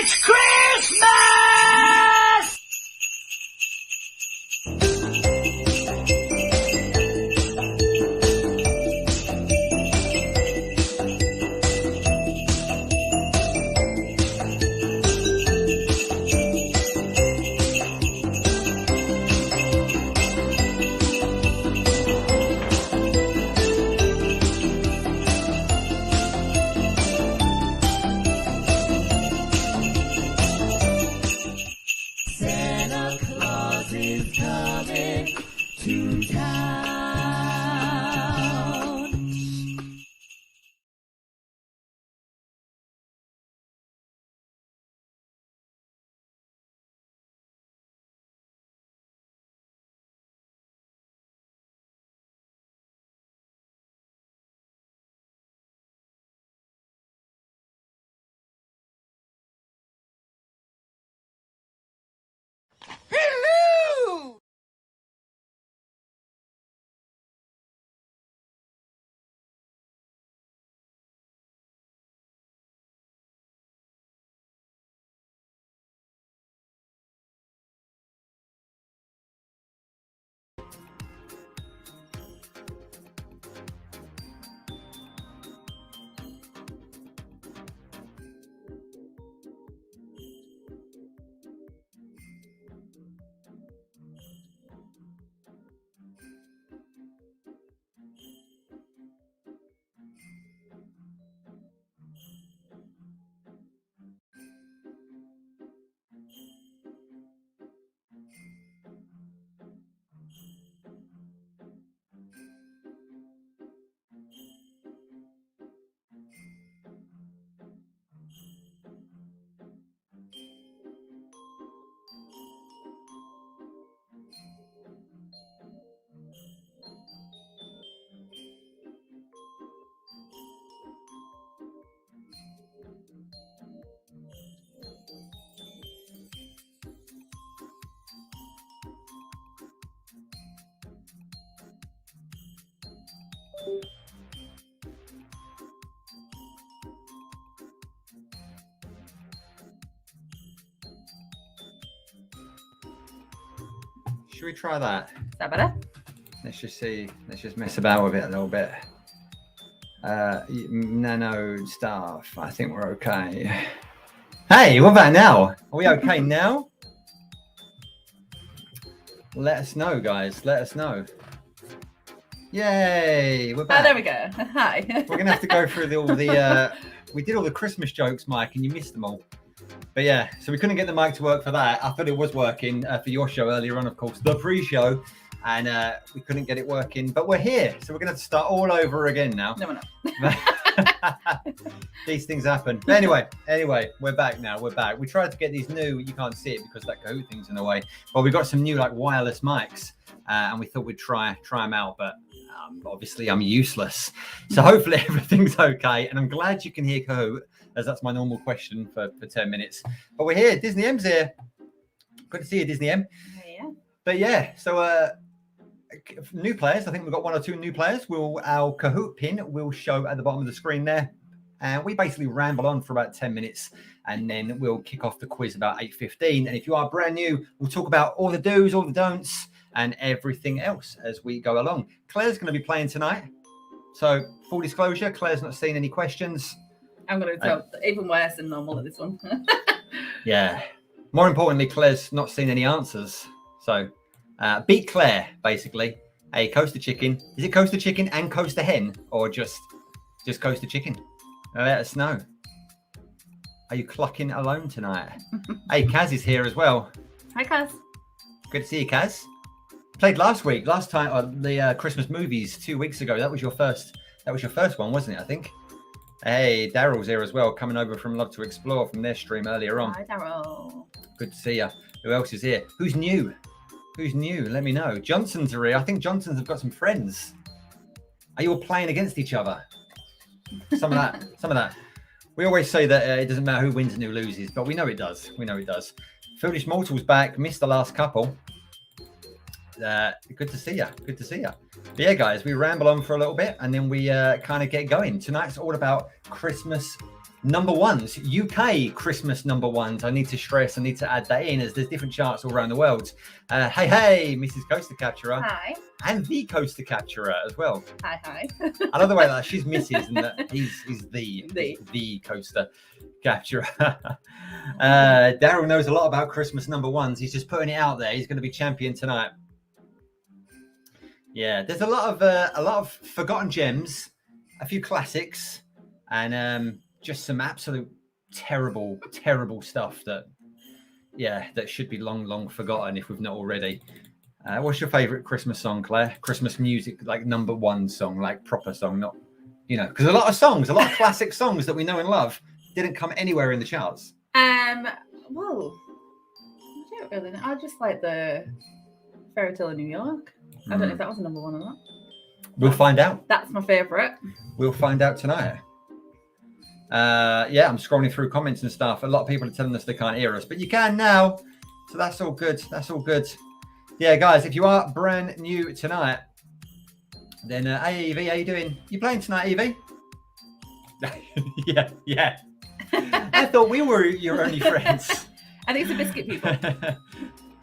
It's Christmas! Santa Claus is coming to town. Hello! Should we try that? Is that better? Let's just see. Let's just mess about with it a little bit. Nano stuff. I think we're okay. Hey, what about now? Are we okay now? Let us know, guys. Let us know. Yay! We're back. Oh, there we go. Hi. We're gonna have to go through all the. We did all the Christmas jokes, Mike, and you missed them all. But yeah, so we couldn't get the mic to work for that. I thought it was working for your show earlier on, of course, the pre-show, and we couldn't get it working. But we're here, so we're gonna have to start all over again now. No, we're not. These things happen. But anyway, we're back now. We're back. We tried to get these new. You can't see it because that Kahoot thing's in the way. But we got some new like wireless mics, and we thought we'd try them out, but. Obviously, I'm useless. So hopefully everything's okay. And I'm glad you can hear Kahoot, as that's my normal question for 10 minutes. But we're here. Disney M's here. Good to see you, Disney M. Yeah. But yeah, so new players. I think we've got 1 or 2 new players. Our Kahoot pin will show at the bottom of the screen there. And we basically ramble on for about 10 minutes. And then we'll kick off the quiz about 8:15. And if you are brand new, we'll talk about all the do's, all the don'ts, and everything else as we go along. Claire's going to be playing tonight. So, full disclosure, Claire's not seen any questions. I'm going to tell even worse than normal at this one. Yeah. More importantly, Claire's not seen any answers. So, beat Claire, basically. A Coaster Chicken. Is it Coaster Chicken and Coaster Hen? Or just Coaster Chicken? Let us know. Are you clucking alone tonight? Hey, Kaz is here as well. Hi, Kaz. Good to see you, Kaz. Played last time on the Christmas movies 2 weeks ago. That was your first one, wasn't it? I think. Hey, Daryl's here as well, coming over from Love to Explore from their stream earlier on. Hi, Daryl. Good to see you. Who else is here? Who's new? Let me know. Johnson's are here. I think Johnson's have got some friends. Are you all playing against each other? Some of that. We always say that it doesn't matter who wins and who loses, but we know it does. Foolish Mortal's back. Missed the last couple. Good to see you. Good to see you. But yeah, guys, we ramble on for a little bit and then we kind of get going. Tonight's all about Christmas number ones, UK Christmas number ones. I need to stress, I need to add that in as there's different charts all around the world. Hey, Mrs. Coaster Capturer. Hi. And the Coaster Capturer as well. Hi. I love the way that she's Mrs. and that he's the Coaster Capturer. Daryl knows a lot about Christmas number ones. He's just putting it out there. He's going to be champion tonight. Yeah, there's a lot of forgotten gems, a few classics, and just some absolute terrible stuff that should be long forgotten if we've not already. What's your favorite Christmas song, Claire? Christmas music, like number one song, like proper song, not, because a lot of classic songs that we know and love didn't come anywhere in the charts. Well, I don't really know. I just like the Fairy Tale of New York. I don't know if that was a number one or not. We'll find out. That's my favourite. We'll find out tonight. I'm scrolling through comments and stuff. A lot of people are telling us they can't hear us, but you can now. So that's all good. That's all good. Yeah, guys, if you are brand new tonight, then hey, Evie, how you doing? You playing tonight, Evie? yeah. I thought we were your only friends. Are these the biscuit people?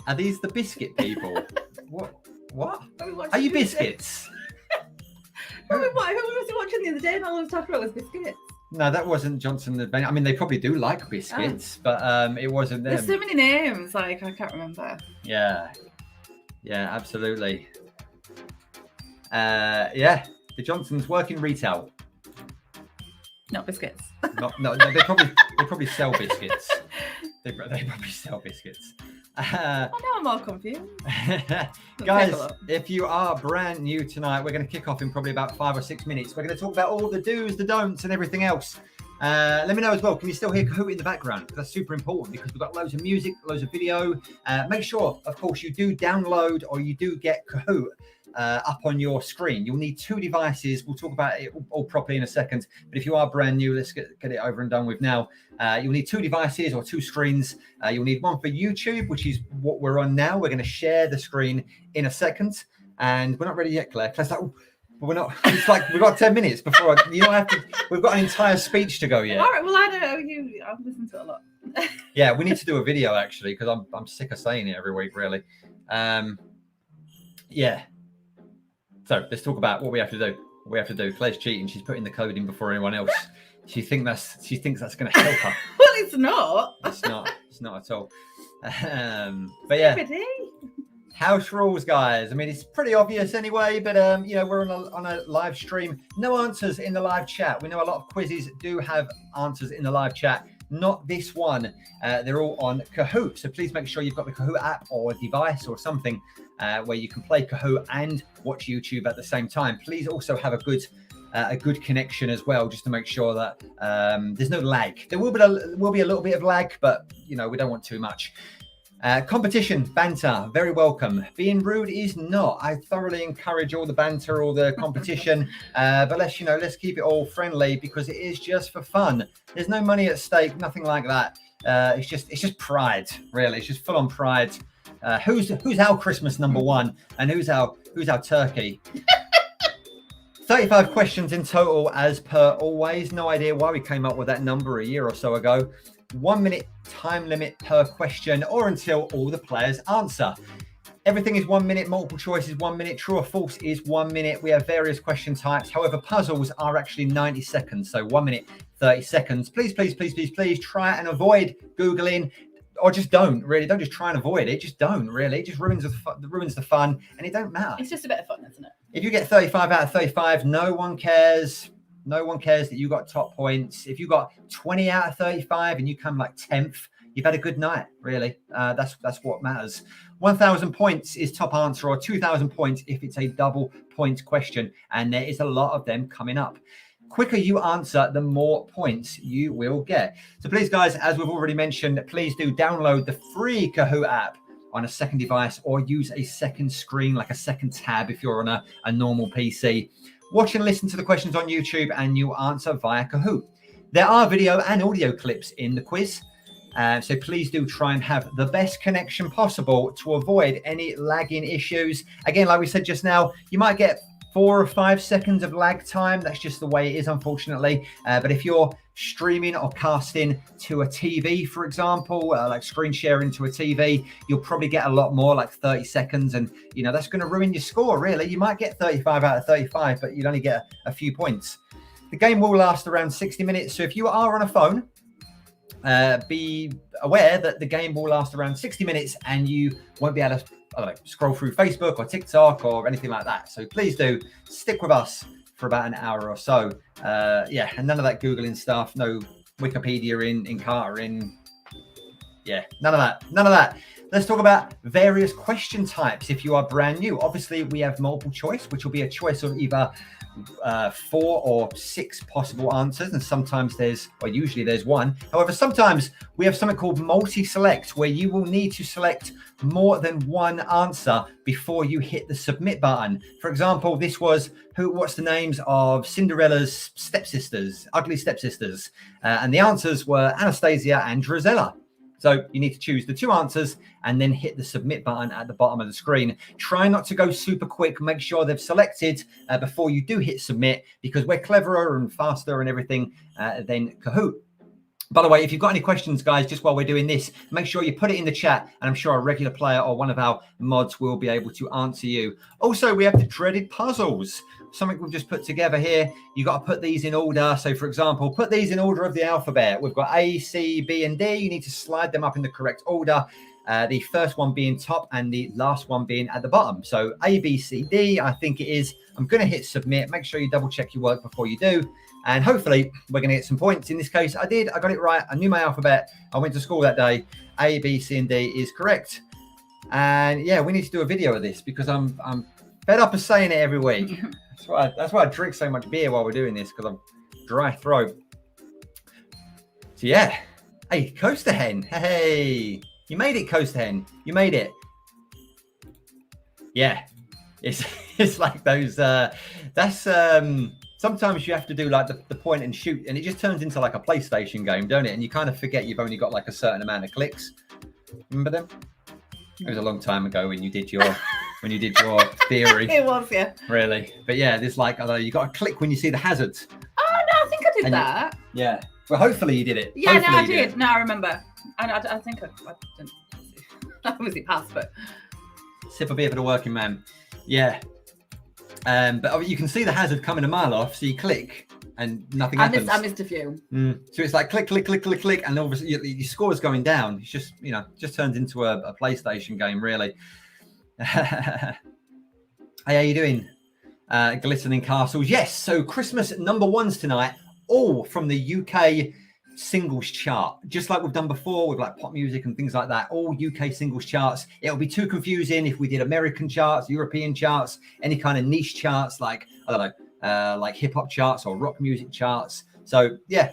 Are these the biscuit people? What? Are Are you biscuits? Who was watching the other day and all I was talking about was biscuits? No, that wasn't Johnson the Adventure. I mean, they probably do like biscuits, but it wasn't them. There's so many names, like I can't remember. Yeah, absolutely. The Johnsons work in retail. Not biscuits. No, they probably sell biscuits. They probably sell biscuits. I know I'm all confused. Guys, if you are brand new tonight, we're going to kick off in probably about 5 or 6 minutes. We're going to talk about all the do's, the don'ts, and everything else. Let me know as well. Can you still hear Kahoot in the background? Because that's super important because we've got loads of music, loads of video. Make sure, of course, you do download or you do get Kahoot up on your screen. You'll need 2 devices. We'll talk about it all properly in a second. But if you are brand new, let's get it over and done with now. You'll need 2 devices or 2 screens. You'll need one for YouTube, which is what we're on now. We're going to share the screen in a second. And we're not ready yet, Claire. Claire's like, but we're not. It's like we've got 10 minutes before you don't have to. We've got an entire speech to go yet. All right. Well, I don't know. I've listened to it a lot. Yeah, we need to do a video actually because I'm sick of saying it every week. Really. Yeah. So let's talk about what we have to do. What we have to do. Claire's cheating. She's putting the code in before anyone else. She thinks that's going to help her. Well, it's not. It's not. It's not at all. But yeah. Pretty. House rules, guys. I mean, it's pretty obvious anyway, but we're on a live stream. No answers in the live chat. We know a lot of quizzes do have answers in the live chat. Not this one. They're all on Kahoot. So please make sure you've got the Kahoot app or device or something where you can play Kahoot and watch YouTube at the same time. Please also have a good connection as well, just to make sure that there's no lag. There will be a little bit of lag, but we don't want too much. Competition, banter, very welcome. Being rude is not. I thoroughly encourage all the banter, all the competition, but let's keep it all friendly because it is just for fun. There's no money at stake, nothing like that. It's just pride, really. It's just full on pride. Who's our Christmas number one, and who's our turkey? 35 questions in total, as per always. No idea why we came up with that number a year or so ago. 1 minute time limit per question or until all the players answer. Everything is 1 minute, multiple choice is 1 minute, true or false is 1 minute. We have various question types. However, puzzles are actually 90 seconds. So 1 minute, 30 seconds. Please try and avoid Googling, or just don't just try and avoid it. Just don't really. It just ruins the fun, and it don't matter. It's just a bit of fun, isn't it? If you get 35 out of 35, no one cares. No one cares that you got top points. If you got 20 out of 35 and you come like 10th, you've had a good night, really. That's what matters. 1,000 points is top answer, or 2,000 points if it's a double point question. And there is a lot of them coming up. Quicker you answer, the more points you will get. So please, guys, as we've already mentioned, please do download the free Kahoot app on a second device, or use a second screen, like a second tab if you're on a normal PC. Watch and listen to the questions on YouTube, and you answer via Kahoot. There are video and audio clips in the quiz. So please do try and have the best connection possible to avoid any lagging issues. Again, like we said just now, you might get 4 or 5 seconds of lag time. That's just the way it is, unfortunately. But if you're streaming or casting to a TV, for example, like screen sharing to a TV, you'll probably get a lot more, like 30 seconds. And, you know, that's going to ruin your score, really. You might get 35 out of 35, but you'd only get a few points. The game will last around 60 minutes. So if you are on a phone, be aware that the game will last around 60 minutes and you won't be able to scroll through Facebook or TikTok or anything like that. So please do stick with us for about an hour or so. Yeah, and none of that Googling stuff, no Wikipedia in Carter in. Yeah, none of that. Let's talk about various question types if you are brand new. Obviously, we have multiple choice, which will be a choice of either 4 or 6 possible answers, and usually there's one. However, sometimes we have something called multi-select, where you will need to select more than one answer before you hit the submit button. For example, this was what's the names of Cinderella's stepsisters, ugly stepsisters, and the answers were Anastasia and Drizella. So you need to choose the 2 answers and then hit the submit button at the bottom of the screen. Try not to go super quick. Make sure they've selected before you do hit submit, because we're cleverer and faster and everything than Kahoot. By the way, if you've got any questions, guys, just while we're doing this, make sure you put it in the chat, and I'm sure a regular player or one of our mods will be able to answer you. Also, we have the dreaded puzzles, something we've just put together here. You've got to put these in order. So, for example, put these in order of the alphabet. We've got A, C, B, and D. You need to slide them up in the correct order. The first one being top and the last one being at the bottom. So A, B, C, D, I think it is. I'm going to hit submit. Make sure you double check your work before you do. And hopefully we're going to get some points. In this case, I did. I got it right. I knew my alphabet. I went to school that day. A, B, C, and D is correct. And yeah, we need to do a video of this because I'm fed up of saying it every week. That's why I drink so much beer while we're doing this, because I'm dry throat. So yeah. Hey, Coaster Hen. Hey, you made it, Coaster Hen. You made it. Yeah. It's like those sometimes you have to do like the point and shoot, and it just turns into like a PlayStation game, don't it? And you kind of forget you've only got like a certain amount of clicks. Remember them? It was a long time ago when you did your theory. It was, yeah. Really, but yeah, there's like you got to click when you see the hazards. Oh no, I think I did that. Yeah. Well, hopefully you did it. Yeah, hopefully no, I did. No, I remember. I think I didn't. Obviously passed, but sip a beer for the working man. Yeah. But you can see the hazard coming a mile off, so you click and nothing happens. I missed a few. So it's like click, click, click, click, click, and all of a sudden your score is going down. It's just, just turns into a PlayStation game, really. Hey, how you doing? Glistening Castles. Yes, so Christmas number ones tonight, all from the UK singles chart, just like we've done before with like pop music and things like that. All UK singles charts. It'll be too confusing if we did American charts, European charts, any kind of niche charts, like I don't know, like hip hop charts or rock music charts. So yeah,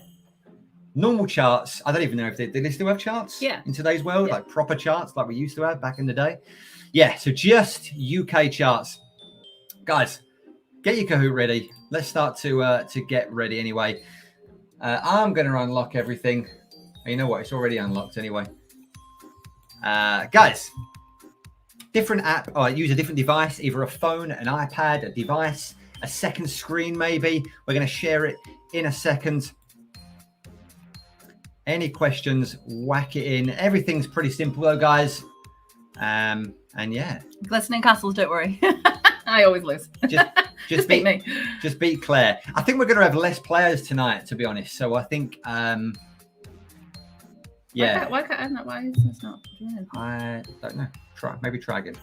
normal charts. I don't even know if they still have charts. Yeah. In today's world, like proper charts like we used to have back in the day. Yeah. So just UK charts, guys. Get your Kahoot ready. Let's start to get ready anyway. I'm going to unlock everything. You know what? It's already unlocked anyway. Guys, different app, or use a different device, either a phone, an iPad, a device, a second screen maybe. We're going to share it in a second. Any questions, whack it in. Everything's pretty simple though, guys. And yeah. Glistening Castles, don't worry. I always lose. Just beat me. Just beat Claire. I think we're going to have less players tonight, to be honest. So I think, yeah. Why is this not doing? I don't know. Maybe try again.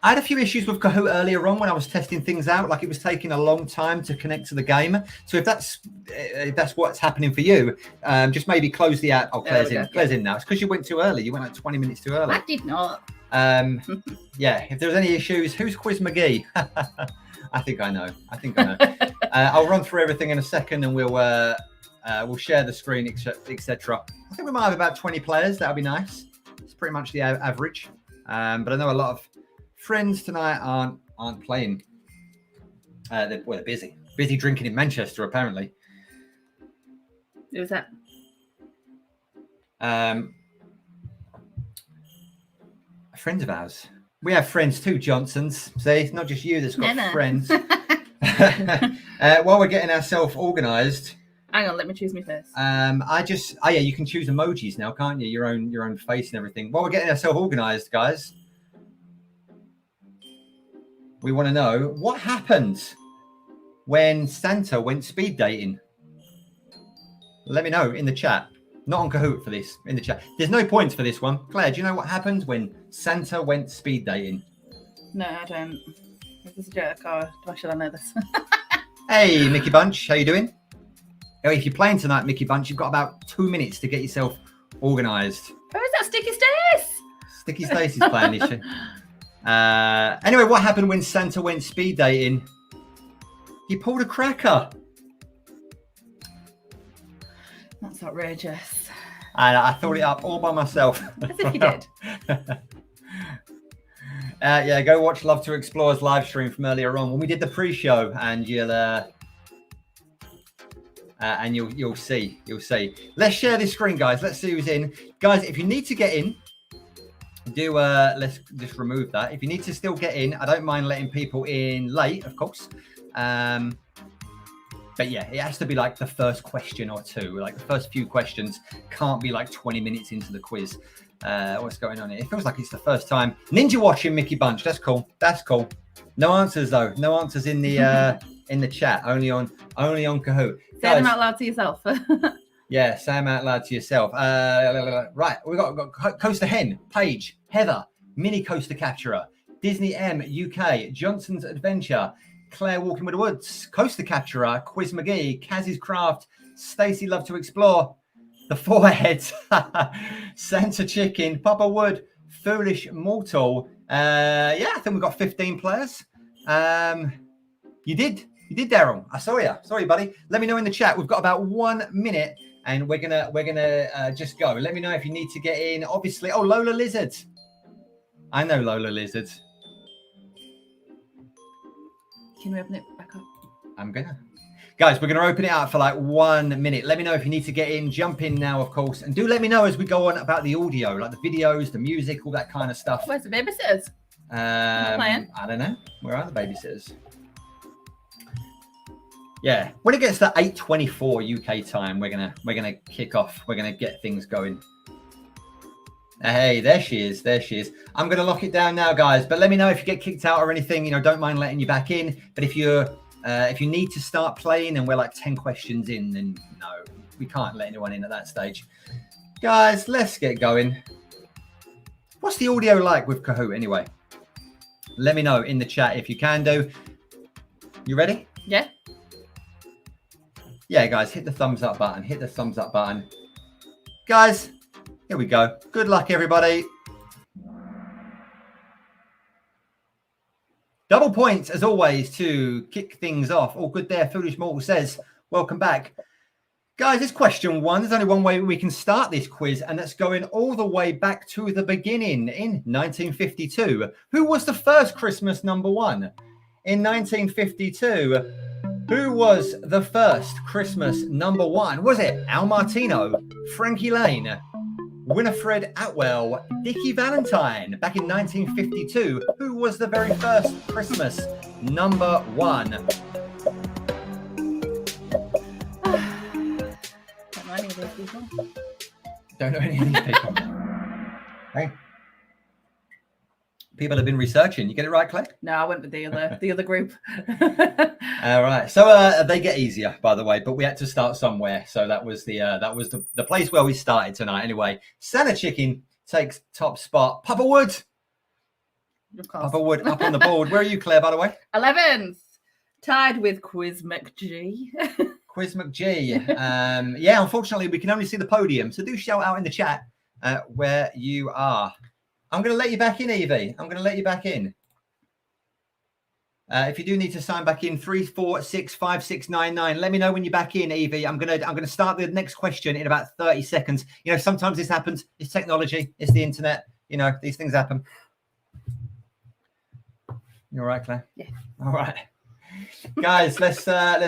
I had a few issues with Kahoot earlier on when I was testing things out. Like it was taking a long time to connect to the game. So if that's what's happening for you, just maybe close the app. Oh, Claire's in. Claire's in now. It's because you went too early. You went like 20 minutes too early. I did not. Yeah, if there's any issues, who's Quiz McGee? I think I know. I'll run through everything in a second, and we'll share the screen, etc. I think we might have about 20 players. That'll be nice. It's pretty much the average. But I know a lot of friends tonight aren't playing. They're busy drinking in Manchester apparently. Who's that? Friends of ours. We have friends too, Johnsons. See, it's not just you that's got No. friends. While we're getting ourselves organised, Hang on, let me choose my face. yeah, you can choose emojis now, can't you? Your own face and everything. While we're getting ourselves organised, guys, we want to know what happened when Santa went speed dating. Let me know in the chat. Not on Kahoot for this, in the chat. There's no points for this one. Claire, do you know what happened when Santa went speed dating? No, I don't. Is this a joke or do I should I know this? Hey, Mickey Bunch, how you doing? Oh, if you're playing tonight, Mickey Bunch, you've got about 2 minutes to get yourself organised. Oh, is that Sticky Stace? Sticky Stacey's playing this year. Anyway, what happened when Santa went speed dating? He pulled a cracker. That's outrageous. And I thought it up all by myself. As if you did. Yeah, go watch Love to Explore's live stream from earlier on when we did the pre-show, and you'll see. Let's share this screen, guys. Let's see who's in. Guys, if you need to get in, let's just remove that. If you need to still get in, I don't mind letting people in late, of course. But yeah, it has to be like the first question or two. Like the first few questions can't be like 20 minutes into the quiz. What's going on here? It feels like it's the first time. Ninja watching Mickey Bunch. That's cool. No answers though. No answers in the chat. Only on Kahoot. Say them out loud to yourself. Yeah, say them out loud to yourself. Right, we got Coaster Hen, Paige, Heather, Mini Coaster Capturer, Disney M UK, Johnson's Adventure, Claire Walking with the Woods, Coaster Capturer, Quiz McGee, Kaz's Craft, Stacey Love to Explore, The Foreheads, Santa Chicken, Papa Wood, Foolish Mortal. Yeah, I think we've got 15 players. You did, Daryl. I saw you. Sorry, buddy. Let me know in the chat. We've got about 1 minute, and we're gonna just go. Let me know if you need to get in. Obviously, oh, Lola Lizard. I know Lola Lizard. Can we open it back up? I'm gonna. Guys, we're gonna open it up for like 1 minute. Let me know if you need to get in. Jump in now, of course, and do let me know as we go on about the audio, like the videos, the music, all that kind of stuff. Where's the babysitters? I don't know. Where are the babysitters? Yeah, when it gets to 8:24 UK time, we're gonna kick off. We're gonna get things going. Hey, there she is. I'm gonna lock it down now, guys. But let me know if you get kicked out or anything. You know, don't mind letting you back in. But if you need to start playing and we're like 10 questions in, then no, we can't let anyone in at that stage. Guys, let's get going. What's the audio like with Kahoot anyway? Let me know in the chat if you can do. You ready? Yeah. Yeah, guys, hit the thumbs up button. Guys, here we go. Good luck, everybody. Double points, as always, to kick things off. All good there. Foolish Mortal says, welcome back. Guys, it's question one. There's only one way we can start this quiz, and that's going all the way back to the beginning in 1952. Who was the first Christmas number one? In 1952, who was the first Christmas number one? Was it Al Martino, Frankie Lane, Winifred Atwell, Dickie Valentine? Back in 1952, who was the very first Christmas number one? Don't know any of these people. Don't know any of these people. Hey. People have been researching. You get it right, Claire? No, I went with the other group. All right. So they get easier, by the way, but we had to start somewhere. So that was the place where we started tonight. Anyway, Santa Chicken takes top spot. Papa Wood. Of course. Papa Wood up on the board. Where are you, Claire, by the way? 11th. Tied with Quiz McG. Quiz McG. Yeah, unfortunately, we can only see the podium. So do shout out in the chat where you are. I'm going to let you back in, Evie. I'm going to let you back in. If you do need to sign back in, 3465699. Let me know when you're back in, Evie. I'm going to start the next question in about 30 seconds. You know, sometimes this happens. It's technology. It's the internet. You know, these things happen. You all right, Claire? Yeah. All right. Guys, let's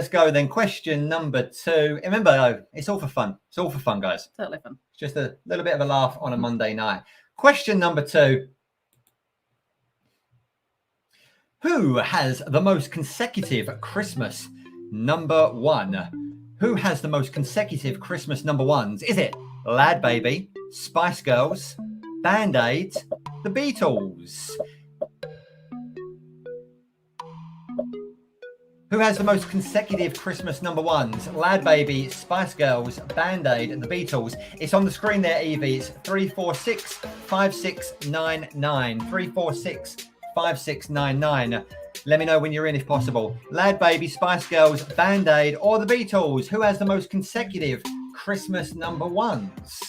go then. Question number 2. Remember, though, it's all for fun. It's all for fun, guys. Totally fun. It's just a little bit of a laugh on a Monday night. Question number 2. Who has the most consecutive Christmas number 1? Who has the most consecutive Christmas number 1s? Is it Lad Baby, Spice Girls, Band-Aid, The Beatles? Who has the most consecutive Christmas number 1s? Lad Baby, Spice Girls, Band-Aid, and The Beatles. It's on the screen there, Evie. It's 346 5699. 346 5699. Let me know when you're in if possible. Lad Baby, Spice Girls, Band-Aid, or The Beatles? Who has the most consecutive Christmas number 1s?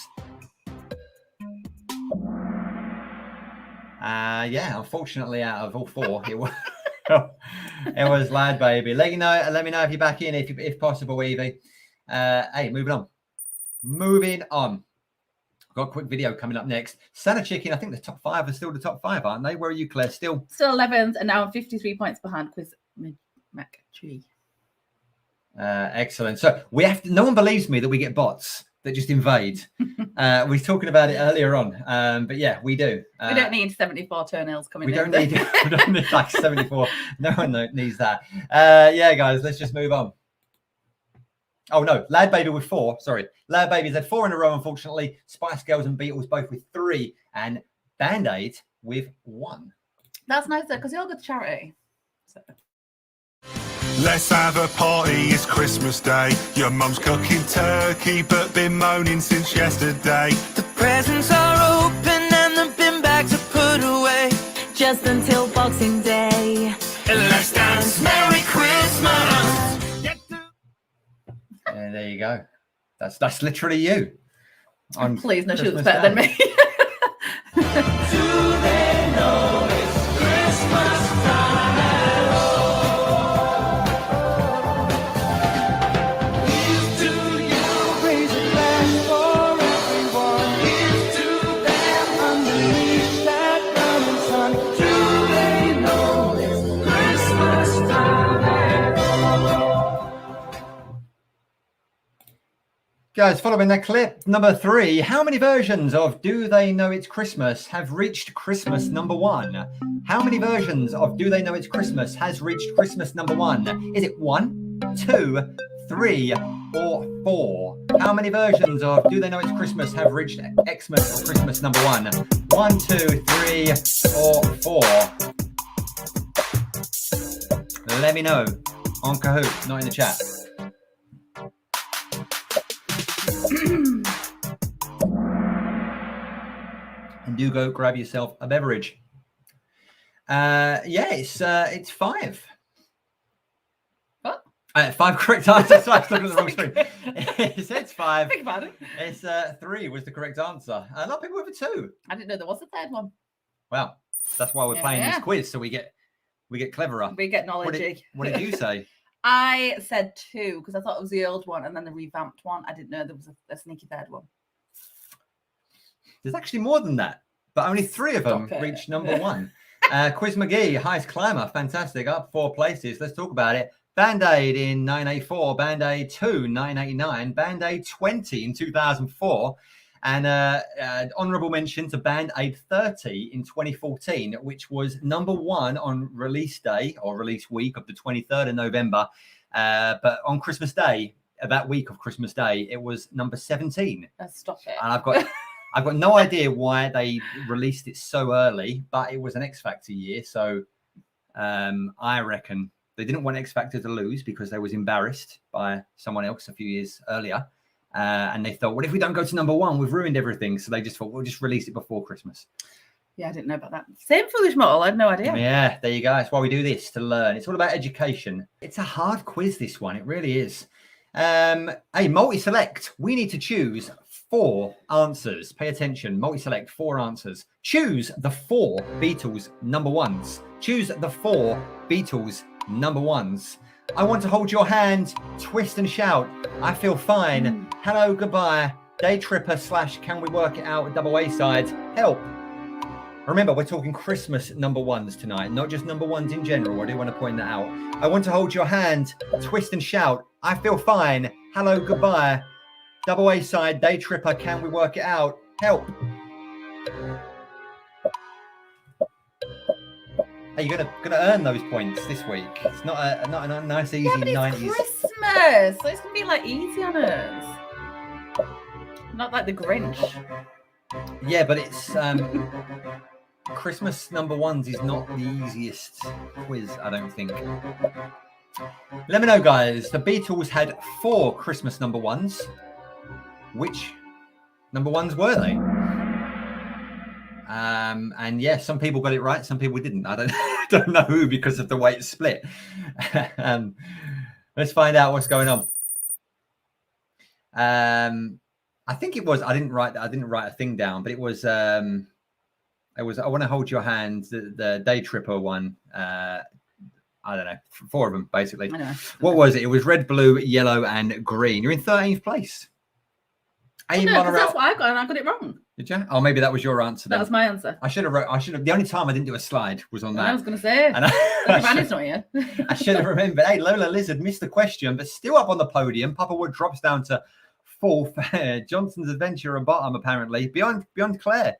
Yeah, unfortunately, out of all 4, it was. It was Lad Baby. Let me know if you're back in, if possible, Evie. Hey, moving on. Got a quick video coming up next. Santa Chicken, I think the top 5 are still the top 5, aren't they? Where are you, Claire? Still 11th, and now I'm 53 points behind Quiz McTree. Excellent. So we have to. No one believes me that we get bots that just invade. We were talking about it earlier on, but yeah, we do. We don't need 74 toenails coming we in. don't need like 74. No one needs that. Yeah, guys, let's just move on. Oh no, Lad Baby with 4. Sorry, Lad Baby's had 4 in a row, unfortunately. Spice Girls and Beatles both with 3, and Band-Aid with 1. That's nice though, because they all go to charity. So. Let's have a party, it's Christmas Day. Your mum's cooking turkey, but been moaning since yesterday. The presents are open and the bin bags are put away, just until Boxing Day. Let's dance, Merry Christmas! And there you go. That's literally you. On Please, no, she looks Christmas better than Day. me. Do they know it's Christmas time at all? Here's to you, raise a glass for everyone. Here's to them underneath that burning sun. Do they know it's Christmas time at all? Guys, following that clip, number 3, how many versions of Do They Know It's Christmas have reached Christmas number 1? How many versions of Do They Know It's Christmas has reached Christmas number 1? Is it 1, 2, 3, or 4? How many versions of Do They Know It's Christmas have reached Xmas or Christmas number 1? 1, 2, 3, or 4? Let me know on Kahoot, not in the chat. And do go grab yourself a beverage. Yeah, it's 5. What? 5 correct answers. I was looking at the wrong screen. It says 5. Think about it. It's 3 was the correct answer. A lot of people with a 2. I didn't know there was a third one. Well, that's why we're playing Yeah. this quiz, so we get cleverer. We get What knowledge. what did you say? I said 2 because I thought it was the old one and then the revamped one. I didn't know there was a sneaky third one. There's actually more than that, but only 3 of them Stop it. reached number 1. Quiz McGee, highest climber, fantastic, up 4 places. Let's talk about it. Band-Aid in 984, Band-Aid 2, 989, Band-Aid 20 in 2004, and honourable mention to Band-Aid 30 in 2014, which was number 1 on release day or release week of the 23rd of November. But on Christmas Day, that week of Christmas Day, it was number 17. Stop it. And I've got no idea why they released it so early, but it was an X Factor year. So I reckon they didn't want X Factor to lose because they was embarrassed by someone else a few years earlier. And they thought, what if we don't go to number 1? We've ruined everything. So they just thought, we'll just release it before Christmas. Yeah, I didn't know about that. Same foolish model. I had no idea. Yeah, there you go. That's why we do this, to learn. It's all about education. It's a hard quiz, this one. It really is. Hey, multi-select. We need to choose 4 answers. Pay attention. Multi-select, 4 answers. Choose the 4 Beatles number 1s. Choose the 4 Beatles number 1s. I want to hold your hand, twist and shout. I feel fine. Hello, goodbye. Day tripper / can we work it out? Double A side. Help. Remember, we're talking Christmas number ones tonight, not just number ones in general. I do want to point that out. I want to hold your hand, twist and shout. I feel fine. Hello, goodbye. Double A side, Day Tripper. Can we work it out? Help. Hey, you're gonna earn those points this week. It's not a nice easy Yeah, but it's 90s. Christmas, so it's gonna be like easy on us. Not like the Grinch. Yeah, but it's Christmas number ones is not the easiest quiz, I don't think. Let me know, guys. The Beatles had 4 Christmas number ones. Which number ones were they? And yeah, some people got it right, some people didn't. I don't know who because of the way it's split. Let's find out what's going on. I think it was. I didn't write a thing down, but it was. It was. I want to hold your hand. The Day Tripper one. I don't know. 4 of them basically. I know. What was it? It was red, blue, yellow, and green. You're in 13th place. No, 'cause that's what I got, and I got it wrong. Did you? Oh, maybe that was your answer. That Then. was my answer. I should have. The only time I didn't do a slide was on that. I was going to say. And Vanny's not here. I should have remembered. Hey, Lola Lizard missed the question, but still up on the podium. Papa Wood drops down to 4th. Johnson's Adventure at bottom, apparently. Beyond Claire.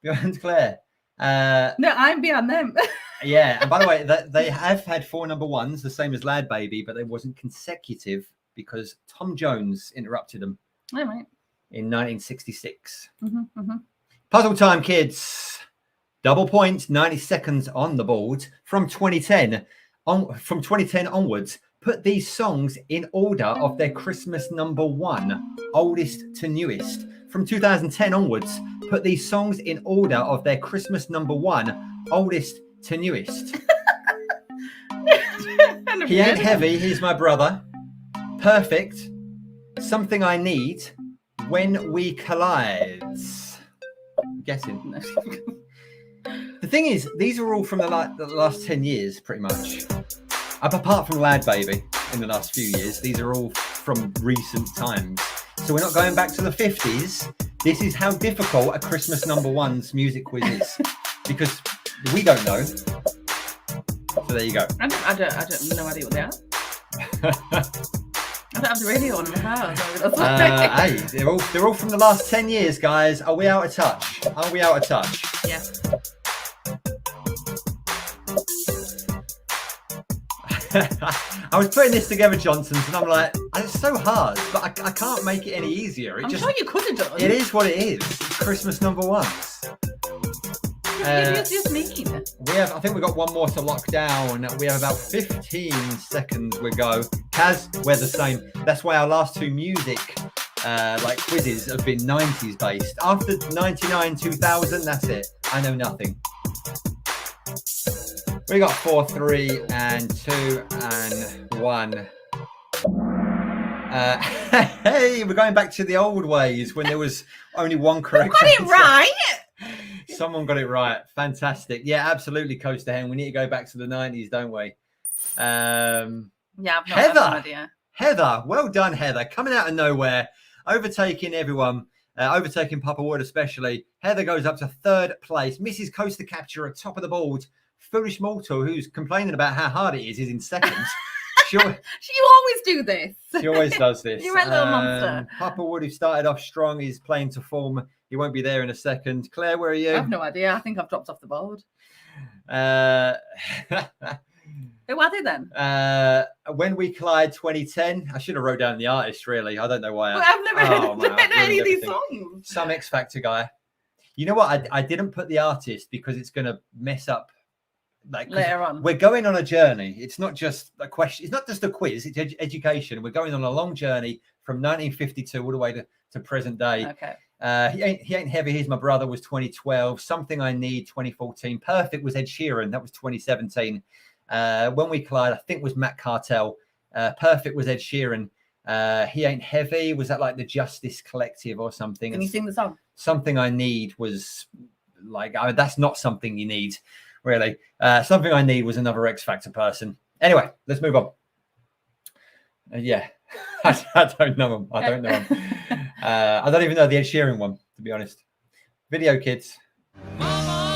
Beyond Claire. No, I'm beyond them. Yeah, and by the way, they have had 4 number ones, the same as Lad Baby, but they wasn't consecutive because Tom Jones interrupted them All right. in 1966. Mm-hmm. Puzzle time, kids. Double points, 90 seconds on the board. From 2010 onwards, put these songs in order of their Christmas number 1, oldest to newest. From 2010 onwards, put these songs in order of their Christmas number 1, oldest to newest. He Ain't Heavy, He's My Brother. Perfect. Something I Need. When We Collide. I'm guessing. The thing is, these are all from the last 10 years, pretty much. Apart from Lad Baby in the last few years, these are all from recent times. So we're not going back to the 50s. This is how difficult a Christmas number one's music quiz is. Because we don't know. So there you go. I don't no idea what they are. I don't have the radio on in the house. Hey, they're all from the last 10 years, guys. Are we out of touch? Are we out of touch? Yeah. I was putting this together, Johnson's, and I'm like, it's so hard, but I can't make it any easier. I'm sure you could have done. It is what it is. It's Christmas number ones. You're just mean. I think we've got one more to lock down. We have about 15 seconds we go. Kaz, we're the same. That's why our last 2 music quizzes have been 90s based. After 99, 2000, that's it. I know nothing. We got 4, 3, and 2, and 1. Hey, we're going back to the old ways when there was only one correct You got it answer. right. Someone got it right. Fantastic. Yeah, absolutely, Coast to Hen. We need to go back to the 90s, don't we? Yeah, I've Heather. no idea. Heather, well done, Heather. Coming out of nowhere, overtaking everyone, overtaking Papa Wood especially. Heather goes up to 3rd place. Mrs. Coaster Capture at top of the board. Foolish Mortal, who's complaining about how hard it is in 2nd. You always do this. She always does this. You're a little monster. Papa Wood, who started off strong, is playing to form. He won't be there in a second. Claire, where are you? I have no idea. I think I've dropped off the board. Who are they then? When We Collide 2010. I should have wrote down the artist, really. I don't know why. Well, I've never heard I've any of ruined these everything. songs. Some X Factor guy. You know what? I didn't put the artist because it's going to mess up. Later on. We're going on a journey. It's not just a question. It's not just a quiz. It's education. We're going on a long journey from 1952 all the way to present day. Okay. He Ain't Heavy, He's My Brother was 2012. Something I Need 2014. Perfect was Ed Sheeran. That was 2017. When We Collide, I think was Matt Cartel. Perfect was Ed Sheeran. He Ain't Heavy, was that like the Justice Collective or something? Can you sing the song? Something I Need was like, that's not something you need, really. Something I Need was another X Factor person. Anyway, let's move on. Yeah, I don't know him. I don't know him. I don't even know the Ed Sheeran one, to be honest. Video Kids. Mama,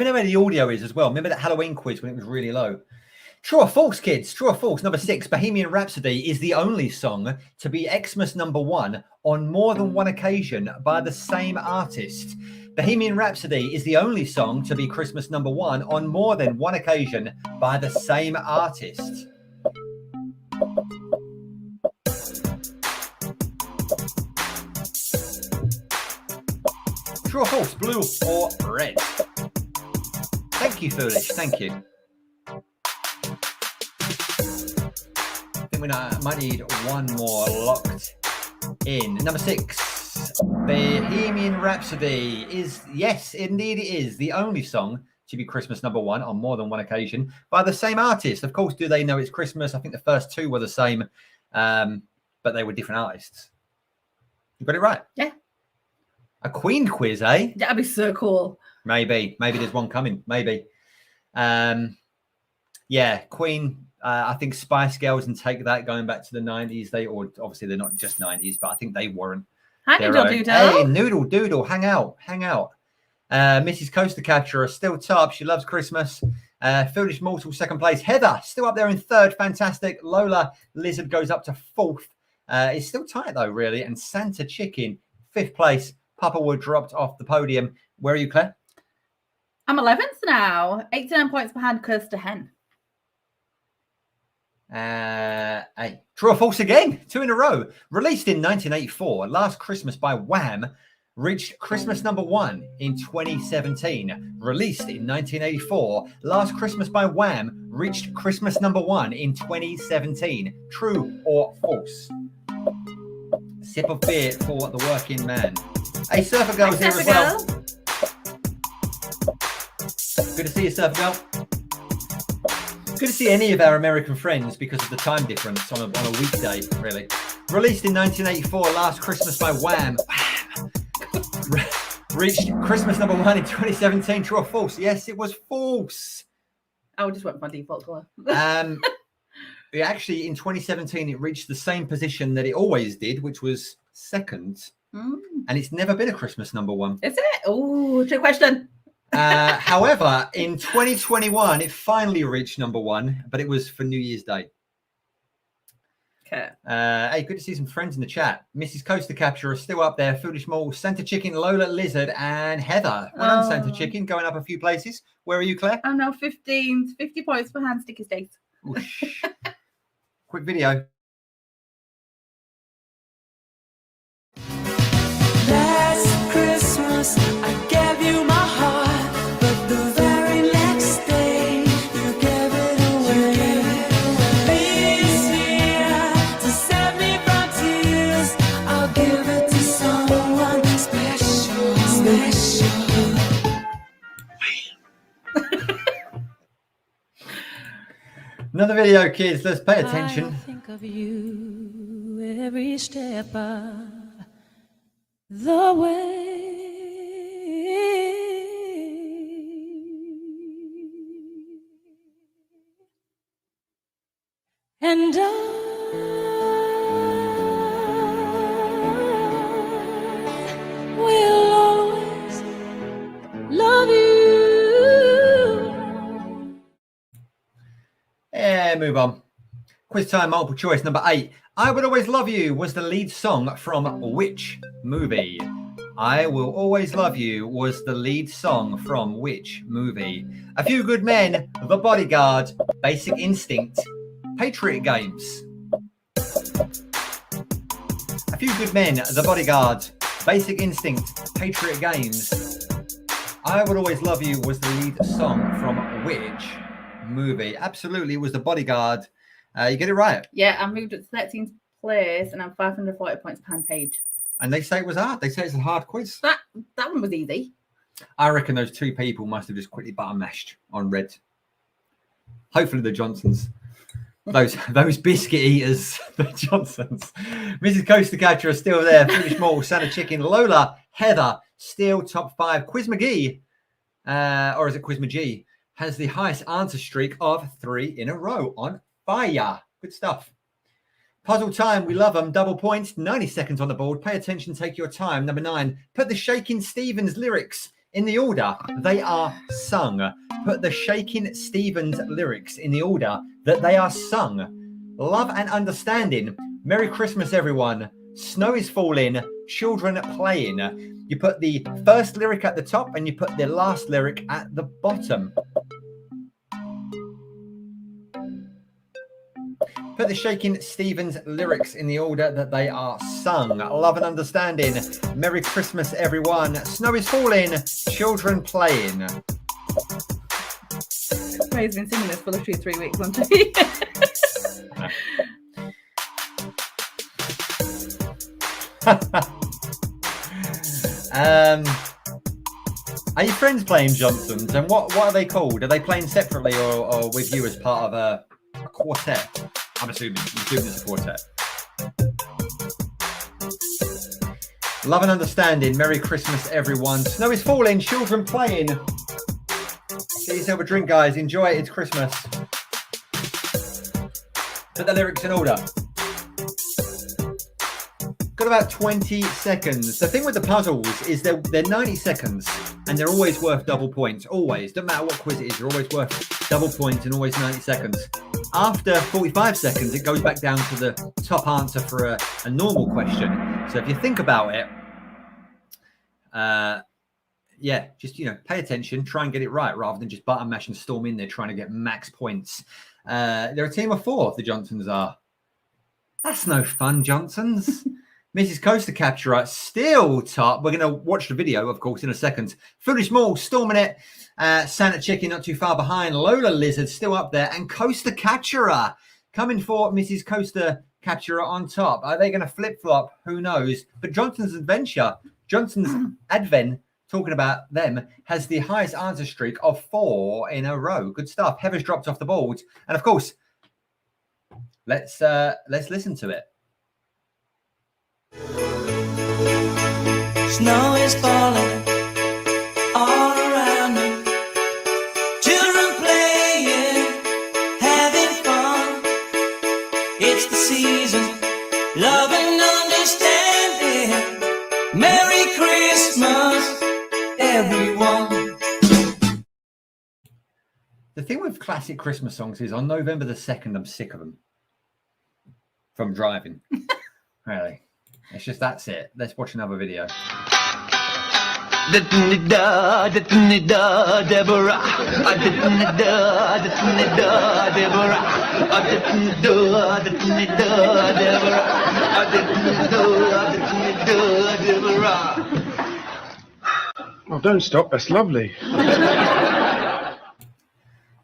know where the audio is as well. Remember that Halloween quiz when it was really low? True or false, kids? True or false? Number 6, Bohemian Rhapsody is the only song to be Xmas #1 on more than one occasion by the same artist. Bohemian Rhapsody is the only song to be Christmas #1 on more than one occasion by the same artist. True or false? Blue or red? Thank you, Foolish. Thank you. I think we might need one more locked in. Number 6, Bohemian Rhapsody is, yes, indeed it is, the only song to be Christmas #1 on more than one occasion by the same artist. Of course, do they know it's Christmas? I think the first 2 were the same, but they were different artists. You got it right? Yeah. A Queen quiz, eh? That'd be so cool. Maybe there's one coming. Maybe. Yeah, Queen. I think Spice Girls and Take That, going back to the 90s. Obviously they're not just 90s, but I think they weren't. Hi, Noodle Doodle. Hey, Noodle Doodle, hang out. Mrs. Coaster Capturer still top. She loves Christmas. Foolish Mortal 2nd place. Heather still up there in 3rd. Fantastic. Lola Lizard goes up to 4th. It's still tight though, really. And Santa Chicken 5th place. Papa Wood dropped off the podium. Where are you, Claire? I'm 11th now. 89 points behind Coaster Hen. Hey, true or false again? 2 in a row. Released in 1984, Last Christmas by Wham reached Christmas #1 in 2017. Released in 1984, Last Christmas by Wham reached Christmas #1 in 2017. True or false? Sip of beer for the working man. Hey, Surfer Girl's here as well. Good to see you, Surfer Girl. Good to see any of our American friends because of the time difference on a weekday, really. Released in 1984, Last Christmas by Wham. Reached Christmas #1 in 2017. True or false? Yes, it was false. I just went for my default colour. Actually, in 2017, it reached the same position that it always did, which was 2nd. And it's never been a Christmas #1. Is it? Oh, trick question. However, in 2021, it finally reached #1, but it was for New Year's Day. Okay. Hey, good to see some friends in the chat. Mrs. Coaster Capturer is still up there. Foolish Mole, Santa Chicken, Lola Lizard, and Heather. Well done, Santa Chicken, going up a few places. Where are you, Claire? I'm now 15, 50 points behind Sticky Stakes. Quick video. Last Christmas, I gave you my heart, but the very next day, you gave it away. This year, to save me from tears, I'll give it to someone special. Another video, kids. Let's pay attention. I think of you every step of the way. And I will always love you. Yeah, move on. Quiz time, multiple choice. Number 8. I Will Always Love You was the lead song from which movie? I Will Always Love You was the lead song from which movie? A Few Good Men, The Bodyguard, Basic Instinct, Patriot Games. A Few Good Men, The Bodyguard, Basic Instinct, Patriot Games. I Will Always Love You was the lead song from which movie? Absolutely, it was The Bodyguard. You get it right. Yeah, I moved it to 13th place and I'm 540 points behind Paige. And they say it was hard. They say it's a hard quiz. That one was easy. I reckon those 2 people must have just quickly button mashed on red. Hopefully the Johnsons. Those biscuit eaters, the Johnsons. Mrs. Coaster Catcher is still there. Foolish Mole, Santa Chicken, Lola, Heather, still top 5. Quiz McGee, or is it Quiz McGee, has the highest answer streak of 3 in a row on fire. Good stuff. Puzzle time. We love them. Double points. 90 seconds on the board. Pay attention. Take your time. Number 9. Put the Shakin' Stevens lyrics in the order they are sung. Put the Shakin' Stevens lyrics in the order that they are sung. Love and understanding. Merry Christmas, everyone. Snow is falling. Children playing. You put the first lyric at the top and you put the last lyric at the bottom. Put the Shakin' Stevens lyrics in the order that they are sung. Love and understanding. Merry Christmas, everyone. Snow is falling. Children playing. Ray's been singing this for literally 3 weeks, hasn't he? Are your friends playing Johnsons? And what are they called? Are they playing separately or with you as part of a quartet? I'm assuming it's a quartet. Love and understanding. Merry Christmas, everyone. Snow is falling. Children playing. Get yourself a drink, guys. Enjoy it. It's Christmas. Put the lyrics in order. Got about 20 seconds. The thing with the puzzles is they're 90 seconds and they're always worth double points. Always. Doesn't matter what quiz it is. They're always worth double points and always 90 seconds. After 45 seconds, it goes back down to the top answer for a normal question. So if you think about it, just, pay attention, try and get it right rather than just button mash and storm in there trying to get max points. They're a team of 4, the Johnsons are. That's no fun, Johnsons. Mrs. Coaster Capturer still top. We're going to watch the video, of course, in a second. Foolish Mall storming it. Santa Chicken not too far behind. Lola Lizard still up there. And Coaster Capturer coming for Mrs. Coaster Capturer on top. Are they going to flip-flop? Who knows? But Johnson's Advent, talking about them, has the highest answer streak of 4 in a row. Good stuff. Heather's dropped off the board. And, of course, let's listen to it. Snow is falling all around me. Children playing, having fun. It's the season, love and understanding. Merry Christmas, everyone. The thing with classic Christmas songs is on November the 2nd, I'm sick of them. From driving. Really. It's just, that's it. Let's watch another video. Deborah. Oh, don't stop. That's lovely.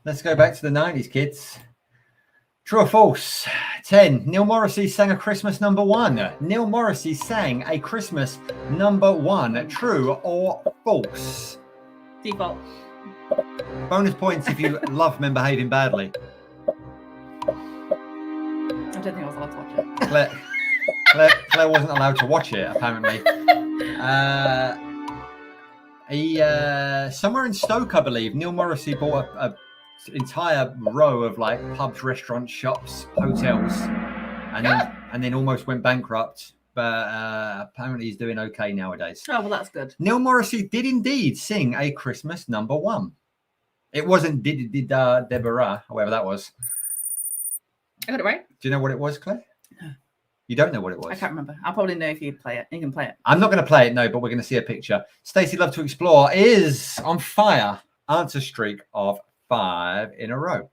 Let's go back to the 90s, kids. True or false? 10. Neil Morrissey sang a Christmas number 1. Neil Morrissey sang a Christmas number 1. True or false? Default. Bonus points if you love Men Behaving Badly. I don't think I was allowed to watch it. Claire wasn't allowed to watch it, apparently. Somewhere in Stoke, I believe, Neil Morrissey bought a entire row of like pubs, restaurants, shops, hotels, and then almost went bankrupt. But apparently he's doing okay nowadays. Oh, well, that's good. Neil Morrissey did indeed sing a Christmas number 1. It wasn't did Deborah, however that was. I got it right. Do you know what it was, Claire? No. You don't know what it was? I can't remember. I'll probably know if you play it. You can play it. I'm not going to play it, no, but we're going to see a picture. Stacey Love to Explore is on fire. Answer streak of 5 in a row.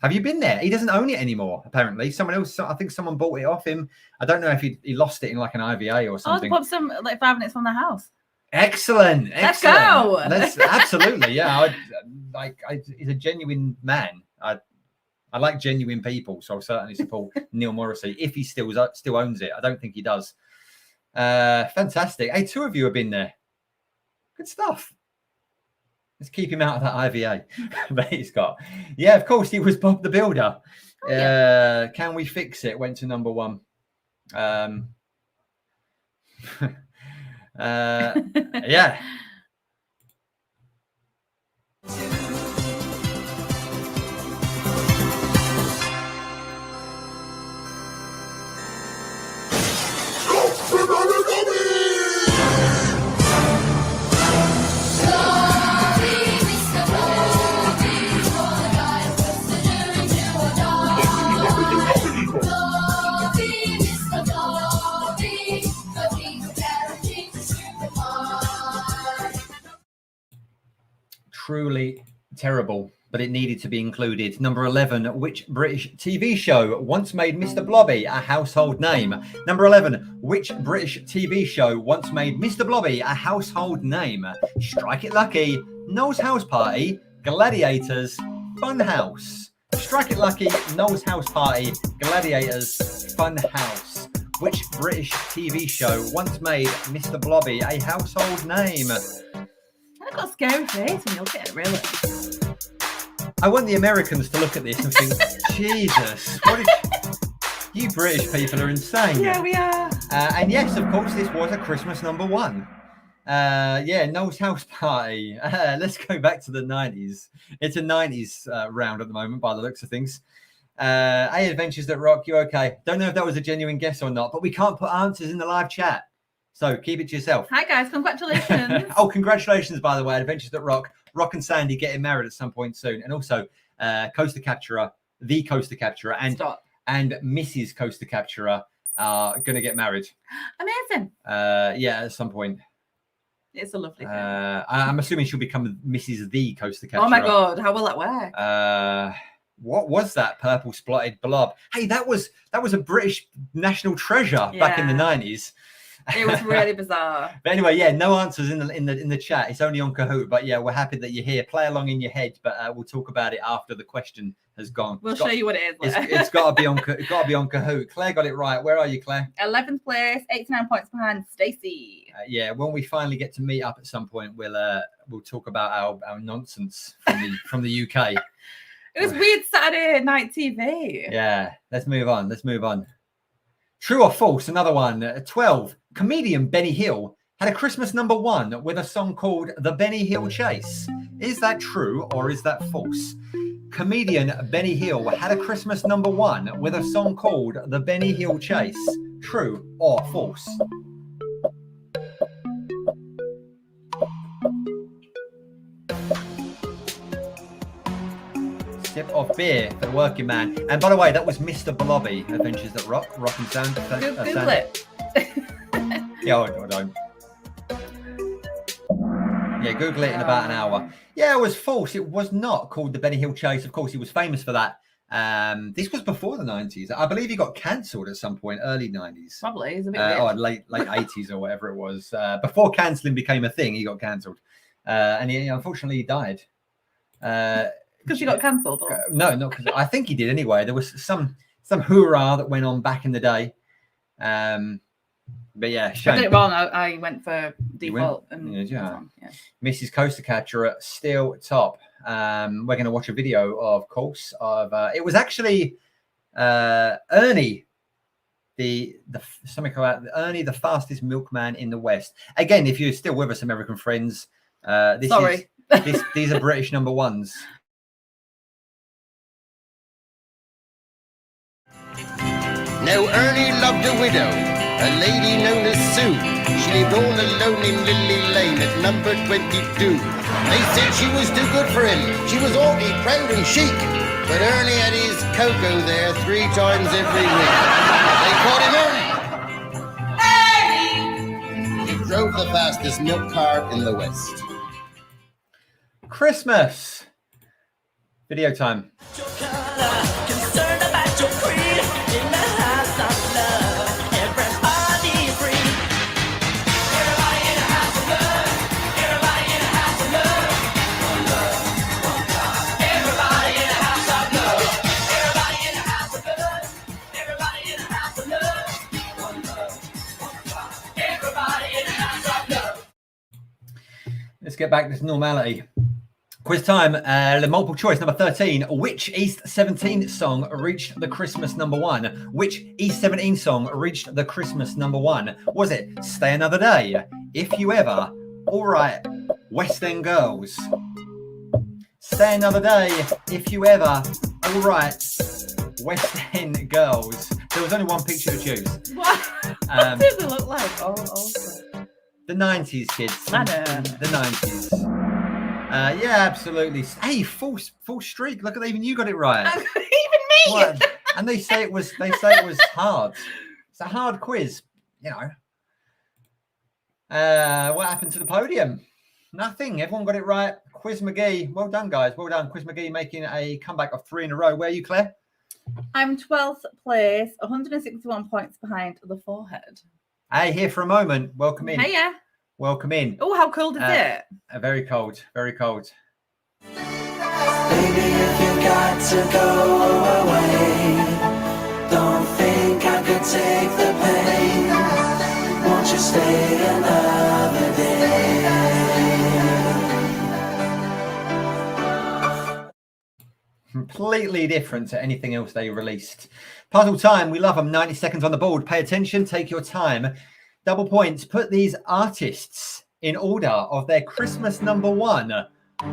Have you been there? He doesn't own it anymore, apparently. Someone else, I think someone bought it off him. I don't know if he lost it in like an IVA or something. Oh, pop some like 5 minutes from the house. Excellent. Let's go. Absolutely, yeah. He's a genuine man. I like genuine people, so I'll certainly support Neil Morrissey if he still owns it. I don't think he does. Fantastic. Hey, 2 of you have been there. Good stuff. Let's keep him out of that IVA that he's got. Yeah, of course, he was Bob the Builder. Oh, yeah. Can We Fix It? Went to number 1. Yeah. Terrible, but it needed to be included. Number 11, which British TV show once made Mr. Blobby a household name? Number 11, which British TV show once made Mr. Blobby a household name? Strike It Lucky, Noel's House Party, Gladiators, Funhouse. Strike It Lucky, Noel's House Party, Gladiators, Funhouse. Which British TV show once made Mr. Blobby a household name? I've got a scary face when you look at it, really. I want the Americans to look at this and think, Jesus, what is... You British people are insane. Yeah, we are. And yes, of course, this was a Christmas number one. Yeah, Noel's House Party. Let's go back to the 90s. It's a 90s round at the moment, by the looks of things. Hey, Adventures That Rock, you okay? Don't know if that was a genuine guess or not, but we can't put answers in the live chat. So keep it to yourself. Hi, guys. Congratulations. Oh, congratulations, by the way, Adventures That Rock. Rock and Sandy getting married at some point soon. And also Coaster Capturer, the Coaster Capturer, and Mrs. Coaster Capturer are going to get married. Amazing. Yeah, at some point. It's a lovely thing. I'm assuming she'll become Mrs. the Coaster Capturer. Oh, my God. How will that work? What was that purple spotted blob? Hey, that was a British national treasure back in the 90s. It was really bizarre. But anyway, yeah, no answers in the chat. It's only on Kahoot. But yeah, we're happy that you're here. Play along in your head, but we'll talk about it after the question has gone. We'll show you what it is. It's got to be on. It's got to be on Kahoot. Claire got it right. Where are you, Claire? 11th place, 89 points behind Stacey. Yeah, when we finally get to meet up at some point, we'll talk about our nonsense from the UK. It was weird Saturday night TV. Yeah, let's move on. True or false? Another one. 12. Comedian Benny Hill had a Christmas number one with a song called The Benny Hill Chase. Is that true or is that false? Comedian Benny Hill had a Christmas number one with a song called The Benny Hill Chase. True or false? Sip of beer for the working man. And by the way, that was Mr. Blobby, Adventures That Rock and Sound. Google it. Yeah, I don't. Yeah, Google it in about an hour. Yeah, it was false. It was not called the Benny Hill Chase. Of course, he was famous for that. This was before the 90s. I believe he got cancelled at some point, early 90s. Probably. It's a bit or late 80s or whatever it was. Before cancelling became a thing, he got cancelled. And he unfortunately died. Because he got cancelled? No, not because I think he did anyway. There was some hoorah that went on back in the day. But yeah, shame. I did it wrong. I went for default. Yeah. Mrs. Coaster Catcher still top. We're going to watch a video, of course, of it was actually Ernie, Ernie, the fastest milkman in the West. Again, if you're still with us, American friends, these are British number ones. Now Ernie loved a widow, a lady known as Sue. She lived all alone in Lily Lane at number 22. They said she was too good for him. She was haughty, proud and chic. But Ernie had his cocoa there 3 times every week. They called him Ernie. He drove the fastest milk car in the West. Christmas. Video time. Let's get back to normality. Quiz time. The multiple choice number 13. Which East 17 song reached the Christmas number one? Which East 17 song reached the Christmas number one? Was it Stay Another Day, If You Ever, All Right, West End Girls? Stay Another Day, If You Ever, All Right, West End Girls. There was only one picture to choose. What? What does it look like? The 90s, kids. I know. The 90s. Yeah, absolutely. Hey, full streak. Look at that. Even you got it right. Even me. What? And they say it was hard. It's a hard quiz, you know. What happened to the podium? Nothing. Everyone got it right. Quiz McGee. Well done, guys. Well done. Quiz McGee making a comeback of 3 in a row. Where are you, Claire? I'm 12th place, 161 points behind the Forehead. Hey, here for a moment. Welcome in. Hiya. Welcome in. Oh, how cold is it? Very cold. Very cold. Baby, if you got to go away, don't think I could take the pain. Won't you stay another day? Completely different to anything else they released. Puzzle time. We love them. 90 seconds on the board. Pay attention. Take your time. Double points. Put these artists in order of their Christmas #1.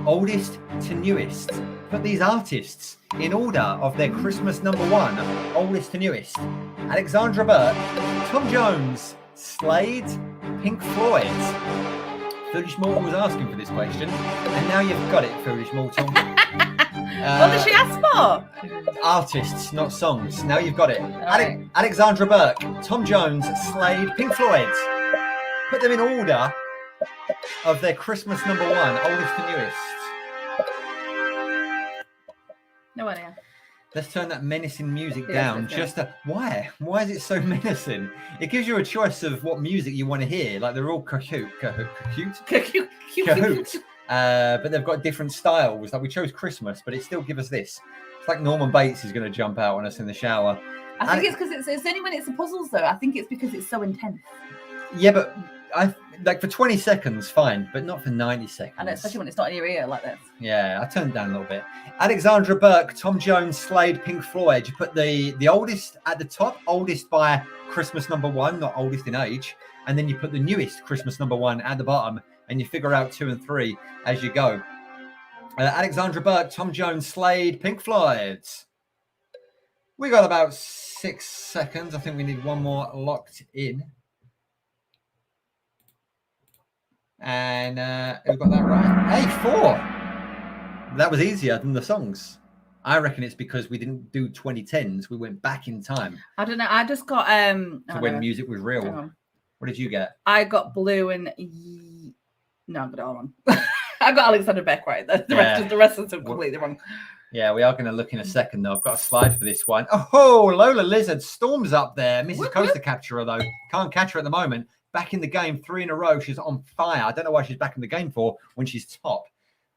Oldest to newest. Put these artists in order of their Christmas #1. Oldest to newest. Alexandra Burke, Tom Jones, Slade, Pink Floyd. Foolish Mortal was asking for this question, and now you've got it, Foolish Mortal. What did she ask for? Artists, not songs. Now you've got it. right. Alexandra Burke, Tom Jones, Slade, Pink Floyd. Put them in order of their Christmas #1, oldest to newest. No idea. Let's turn that menacing music Yes, down. okay. Just why? Why is it so menacing? It gives you a choice of what music you want to hear. Like they're all cahoots, but they've got different styles. Like we chose Christmas, but it still gives us this. It's like Norman Bates is going to jump out on us in the shower. I think it's because it's only when it's the puzzles though. I think it's because it's so intense. Yeah, but I like for 20 seconds, fine, but not for 90 seconds. And especially when it's not in your ear like this. Yeah, I turned it down a little bit. Alexandra Burke, Tom Jones, Slade, Pink Floyd. You put the oldest at the top, oldest by Christmas #1, not oldest in age. And then you put the newest Christmas #1 at the bottom, and you figure out 2 and 3 as you go. Alexandra Burke, Tom Jones, Slade, Pink Floyd. We got about 6 seconds. I think we need one more locked in. And who got that right? Hey, 4. That was easier than the songs. I reckon it's because we didn't do 2010s. We went back in time I don't know. I just got to when music was hang real. on. What did you get? I got Blue and no, I got it all wrong. I got Alexander Beck right. The rest of them completely wrong. Yeah, we are going to look in a second, though. I've got a slide for this one. Oh, Lola Lizard. Storm's up there. Mrs. Whoop, Coaster whoop. Capturer, though. Can't catch her at the moment. Back in the game, 3 in a row. She's on fire. I don't know why she's back in the game for when she's top.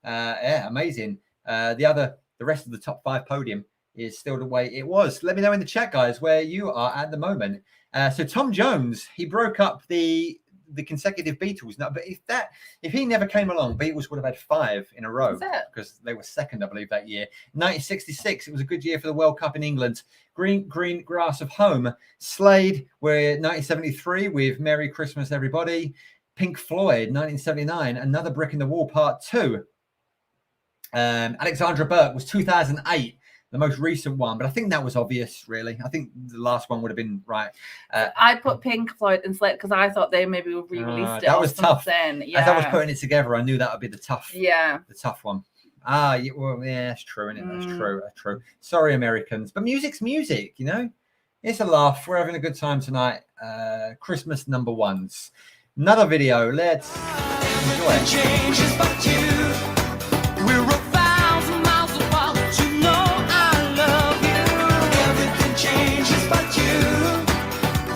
Yeah, amazing. The rest of the top 5 podium is still the way it was. Let me know in the chat, guys, where you are at the moment. So Tom Jones, he broke up the consecutive Beatles. No, but if he never came along, Beatles would have had 5 in a row Is it? because they were second, I believe, that year. 1966, it was a good year for the World Cup in England. Green Grass of Home. Slade, we're 1973 with Merry Christmas, Everybody. Pink Floyd, 1979, Another Brick in the Wall, Part 2. Alexandra Burke was 2008. The most recent one, but I think that was obvious, really. I think the last one would have been right. I put Pink Floyd and Slade because I thought they maybe re-released it. That or was tough. something. Yeah. As I was putting it together, I knew that would be the tough one. Yeah, well, yeah, that's true, isn't it? That's true. That's true. Sorry, Americans, but music's music, you know. It's a laugh. We're having a good time tonight. Christmas #1s. Another video. Let's enjoy it. Changes but you. We're 1,000 miles apart. You know I love you. Everything changes but you.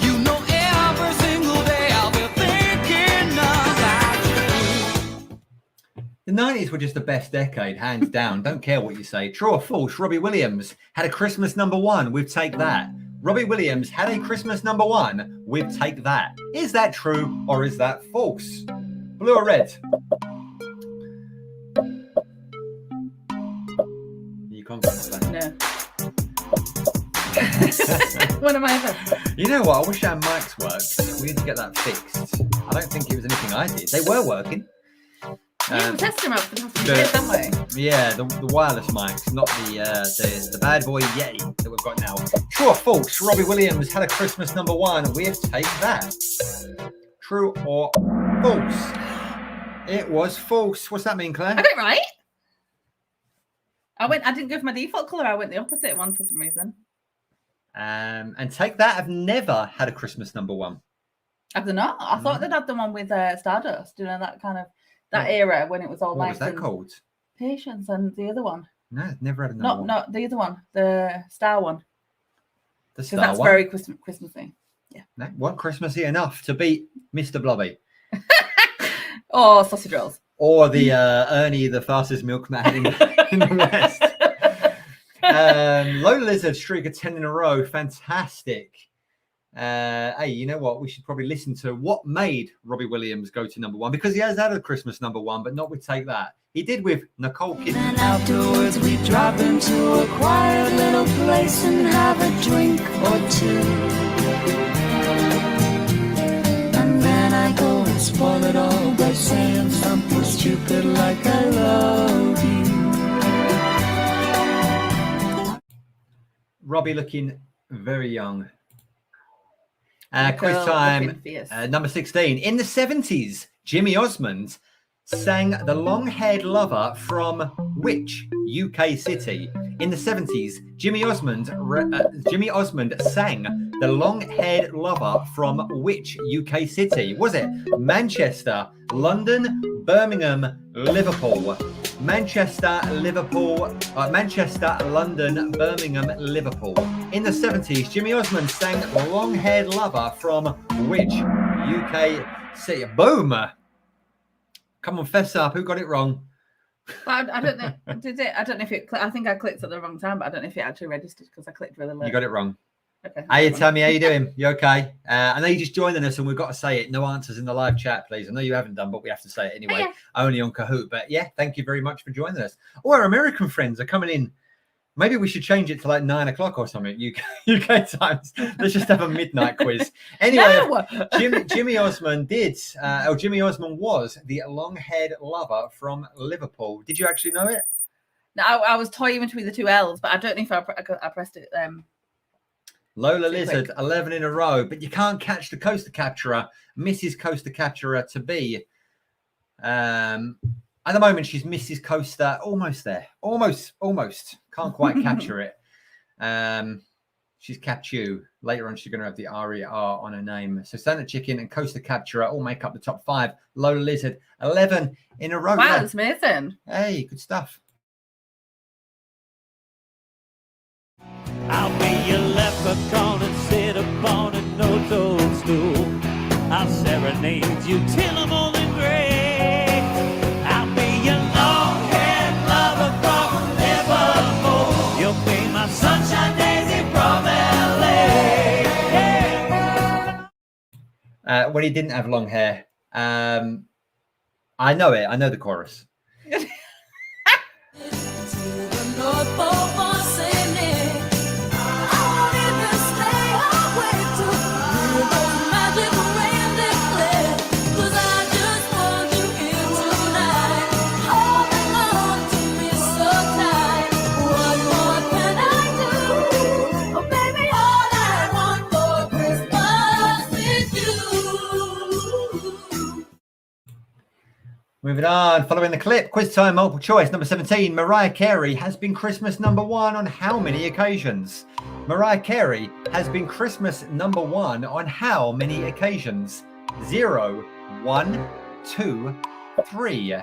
You know every single day I'll be thinking about you. The 90s were just the best decade, hands down. Don't care what you say. True or false? Robbie Williams had a Christmas #1 with Take That. Robbie Williams had a Christmas number 1 with Take That. Is that true or is that false? Blue or red? Are you confident? No. What am I? You know what? I wish our mics worked. We need to get that fixed. I don't think it was anything I did. They were working. Yeah, we tested them out for the past few years, haven't we? Yeah, the wireless mics, not the bad boy Yeti that we've got now. True or false? Robbie Williams had a Christmas #1 with Take That. True or false? It was false. What's that mean, Claire? I got it right. I didn't go for my default colour. I went the opposite one for some reason. And Take That have never had a Christmas #1. Have they not? I thought they'd had the one with Stardust. You know, that kind of that era when it was all What nice. was that and called? Patience and the other one. No, never had another one. Not the other one. The star one. The Because star that's one. very Christmassy. No, wasn't Christmassy enough to beat Mr. Blobby Oh, sausage rolls. or the Ernie, the fastest milkman in the West. Lola Lizard streak of 10 in a row. Fantastic. Hey, you know what? We should probably listen to what made Robbie Williams go to number one, because he has had a Christmas number one, but not with Take That. He did with Nicole Kidman. And afterwards we drop into a quiet little place and have a drink or two. And then I go and spoil it all by saying something stupid like I love you. Robbie looking very young. Quiz Nicole time, looking fierce. number 16. In the 70s, Jimmy Osmond sang The Long-Haired Lover from which UK city? In the 70s, Jimmy Osmond sang The Long-Haired Lover from which UK city? Was it Manchester, London, Birmingham, Liverpool? Manchester, London, Birmingham, Liverpool. In the 70s, Jimmy Osmond sang The Long-Haired Lover from which UK city? Boom! Come on, fess up. Who got it wrong? But I don't know. Did it? I don't know if it. I think I clicked at the wrong time, but I don't know if it actually registered because I clicked really late. You got it wrong. Okay. Hey, Tammy, how you doing? You okay? I know you just joined us, and we've got to say it. No answers in the live chat, please. I know you haven't done, but we have to say it anyway. Yeah. Only on Kahoot. But yeah, thank you very much for joining us. Oh, our American friends are coming in. Maybe we should change it to like 9 o'clock or something. UK times. Let's just have a midnight quiz. Anyway, No! Jimmy Osmond Jimmy Osmond was the long-haired lover from Liverpool. Did you actually know it? No, I was toying between the two L's, but I don't know if I pressed it. Lola Too Lizard, quick. 11 in a row, but you can't catch the coaster capturer, Mrs. Coaster Capturer to be. At the moment, she's Mrs. Coaster, almost there, almost. Can't quite capture it. She's capped you. Later on, she's going to have the RER on her name. So Santa Chicken and Coaster Capturer all make up the top 5. Lola Lizard, 11 in a row. Wow, Yeah. that's amazing. Hey, good stuff. I'll be your leprechaun and sit upon a no-toadstool. I'll serenade you till the morning gray. I'll be your long-haired lover from Liverpool. You'll be my sunshine daisy from LA. When he didn't have long hair, I know it. I know the chorus. Moving on, following the clip, quiz time, multiple choice. Number 17, Mariah Carey has been Christmas number 1 on how many occasions? Mariah Carey has been Christmas number 1 on how many occasions? 0, 1, 2, 3.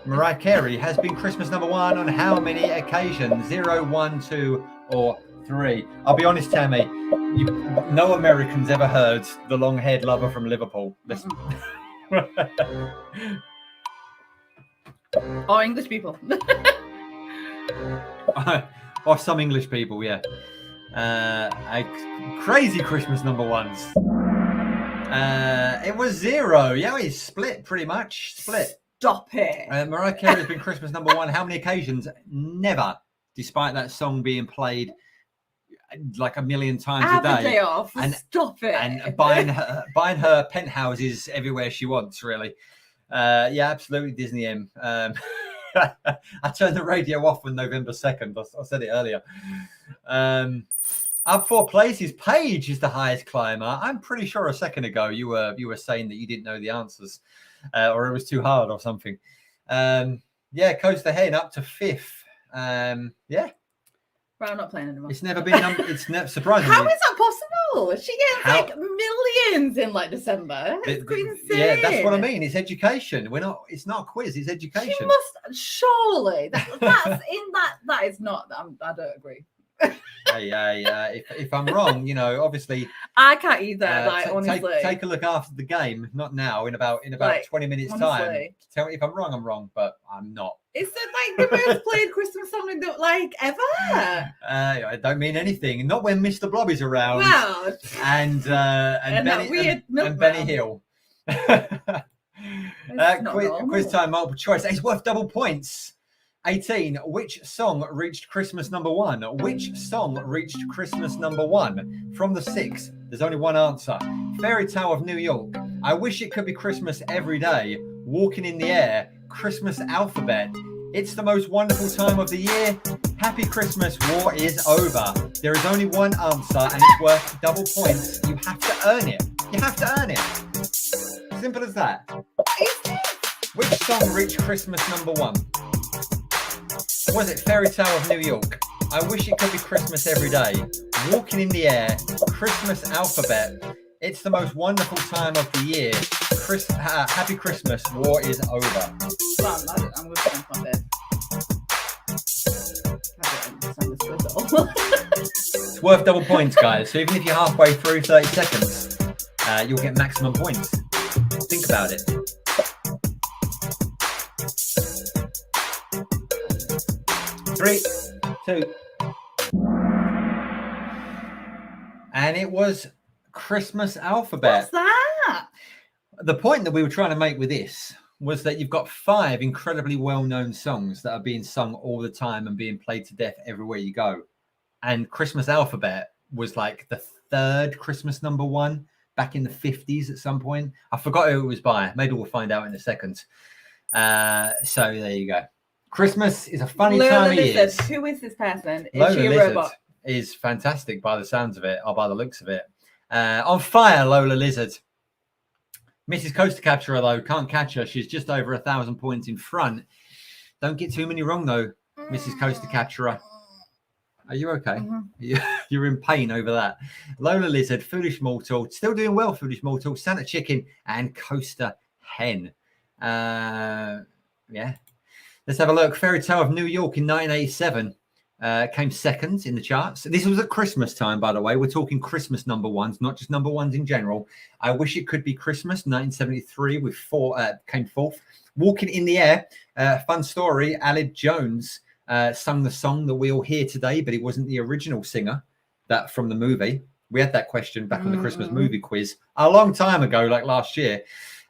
Mariah Carey has been Christmas number 1 on how many occasions? 0, 1, 2, or 3. I'll be honest, Tammy, no Americans ever heard The Long-Haired Lover from Liverpool. Or English people. Or some English people, yeah. Crazy Christmas number 1s. It was 0. Yeah, it's split pretty much. Split. Stop it. Mariah Carey has been Christmas number 1. How many occasions? Never. Despite that song being played like a million times Have a a day. day off. And- Stop it. And buying her penthouses everywhere she wants, really. Yeah, absolutely Disney M. I turned the radio off on November 2nd. I said it earlier. Up 4 places, Paige is the highest climber. I'm pretty sure a second ago you were saying that you didn't know the answers, or it was too hard or something. Yeah, Coaster Hen up to 5th. Yeah, Right, I'm not playing anymore. it's never been. It's never surprisingly. How is that possible? She gets How- like millions quizzings in like December. It's insane. Yeah, that's what I mean. It's education. We're not. It's not a quiz. It's education. She must surely. That's in that. That is not. I don't agree. If I'm wrong, you know, obviously I can't either. Like honestly, take a look after the game. Not now. In about Like, 20 minutes honestly. time. Tell me if I'm wrong. I'm wrong, but I'm not. it's like the most played Christmas song in like ever. I don't mean anything. Not when Mr. Blob is around. Wow. And that Benny weird and Benny milkman. Hill. It's not normal. Quiz time, multiple choice. It's worth double points. 18. Which song reached Christmas number 1? Which song reached Christmas number 1? From the 6, there's only one answer. Fairy Tale of New York. I Wish It Could Be Christmas Every Day. Walking in the Air. Christmas Alphabet. It's the Most Wonderful Time of the Year. Happy Christmas, War is Over. There is only one answer and it's worth double points. You have to earn it. You have to earn it. Simple as that. Which song reached Christmas number 1? Was it Fairy Tale of New York? I Wish It Could Be Christmas Every Day. Walking in the Air. Christmas Alphabet. It's the Most Wonderful Time of the Year. Happy Christmas, War is Over. I'm going to spend my bed. I don't understand this quiz at all. It's worth double points, guys. So even if you're halfway through 30 seconds, you'll get maximum points. Think about it. Three, two. And it was Christmas Alphabet. What's that? The point that we were trying to make with this was that you've got 5 incredibly well-known songs that are being sung all the time and being played to death everywhere you go. And Christmas Alphabet was like the 3rd Christmas number 1 back in the 50s at some point. I forgot who it was by. Maybe we'll find out in a second. So there you go. Christmas is a funny Lola time of year. Lizard. Who is this person? Is Lola she a Lizard robot? is fantastic by the sounds of it, or by the looks of it. On fire, Lola Lizard. Mrs. Coaster Capturer, though, can't catch her. She's just over 1,000 points in front. Don't get too many wrong, though, Mrs. Coaster Capturer. Are you okay? Mm-hmm. You're in pain over that. Lola Lizard, Foolish Mortal, still doing well, Foolish Mortal, Santa Chicken, and Coaster Hen. Yeah. Let's have a look. Fairy Tale of New York in 1987 came 2nd in the charts. This was at Christmas time, by the way. We're talking Christmas number 1s, not just number 1s in general. I Wish It Could Be Christmas, 1973, with came 4th. Walking in the Air, fun story. Aled Jones sung the song that we all hear today, but he wasn't the original singer that from the movie. We had that question back on the Christmas movie quiz a long time ago, like last year.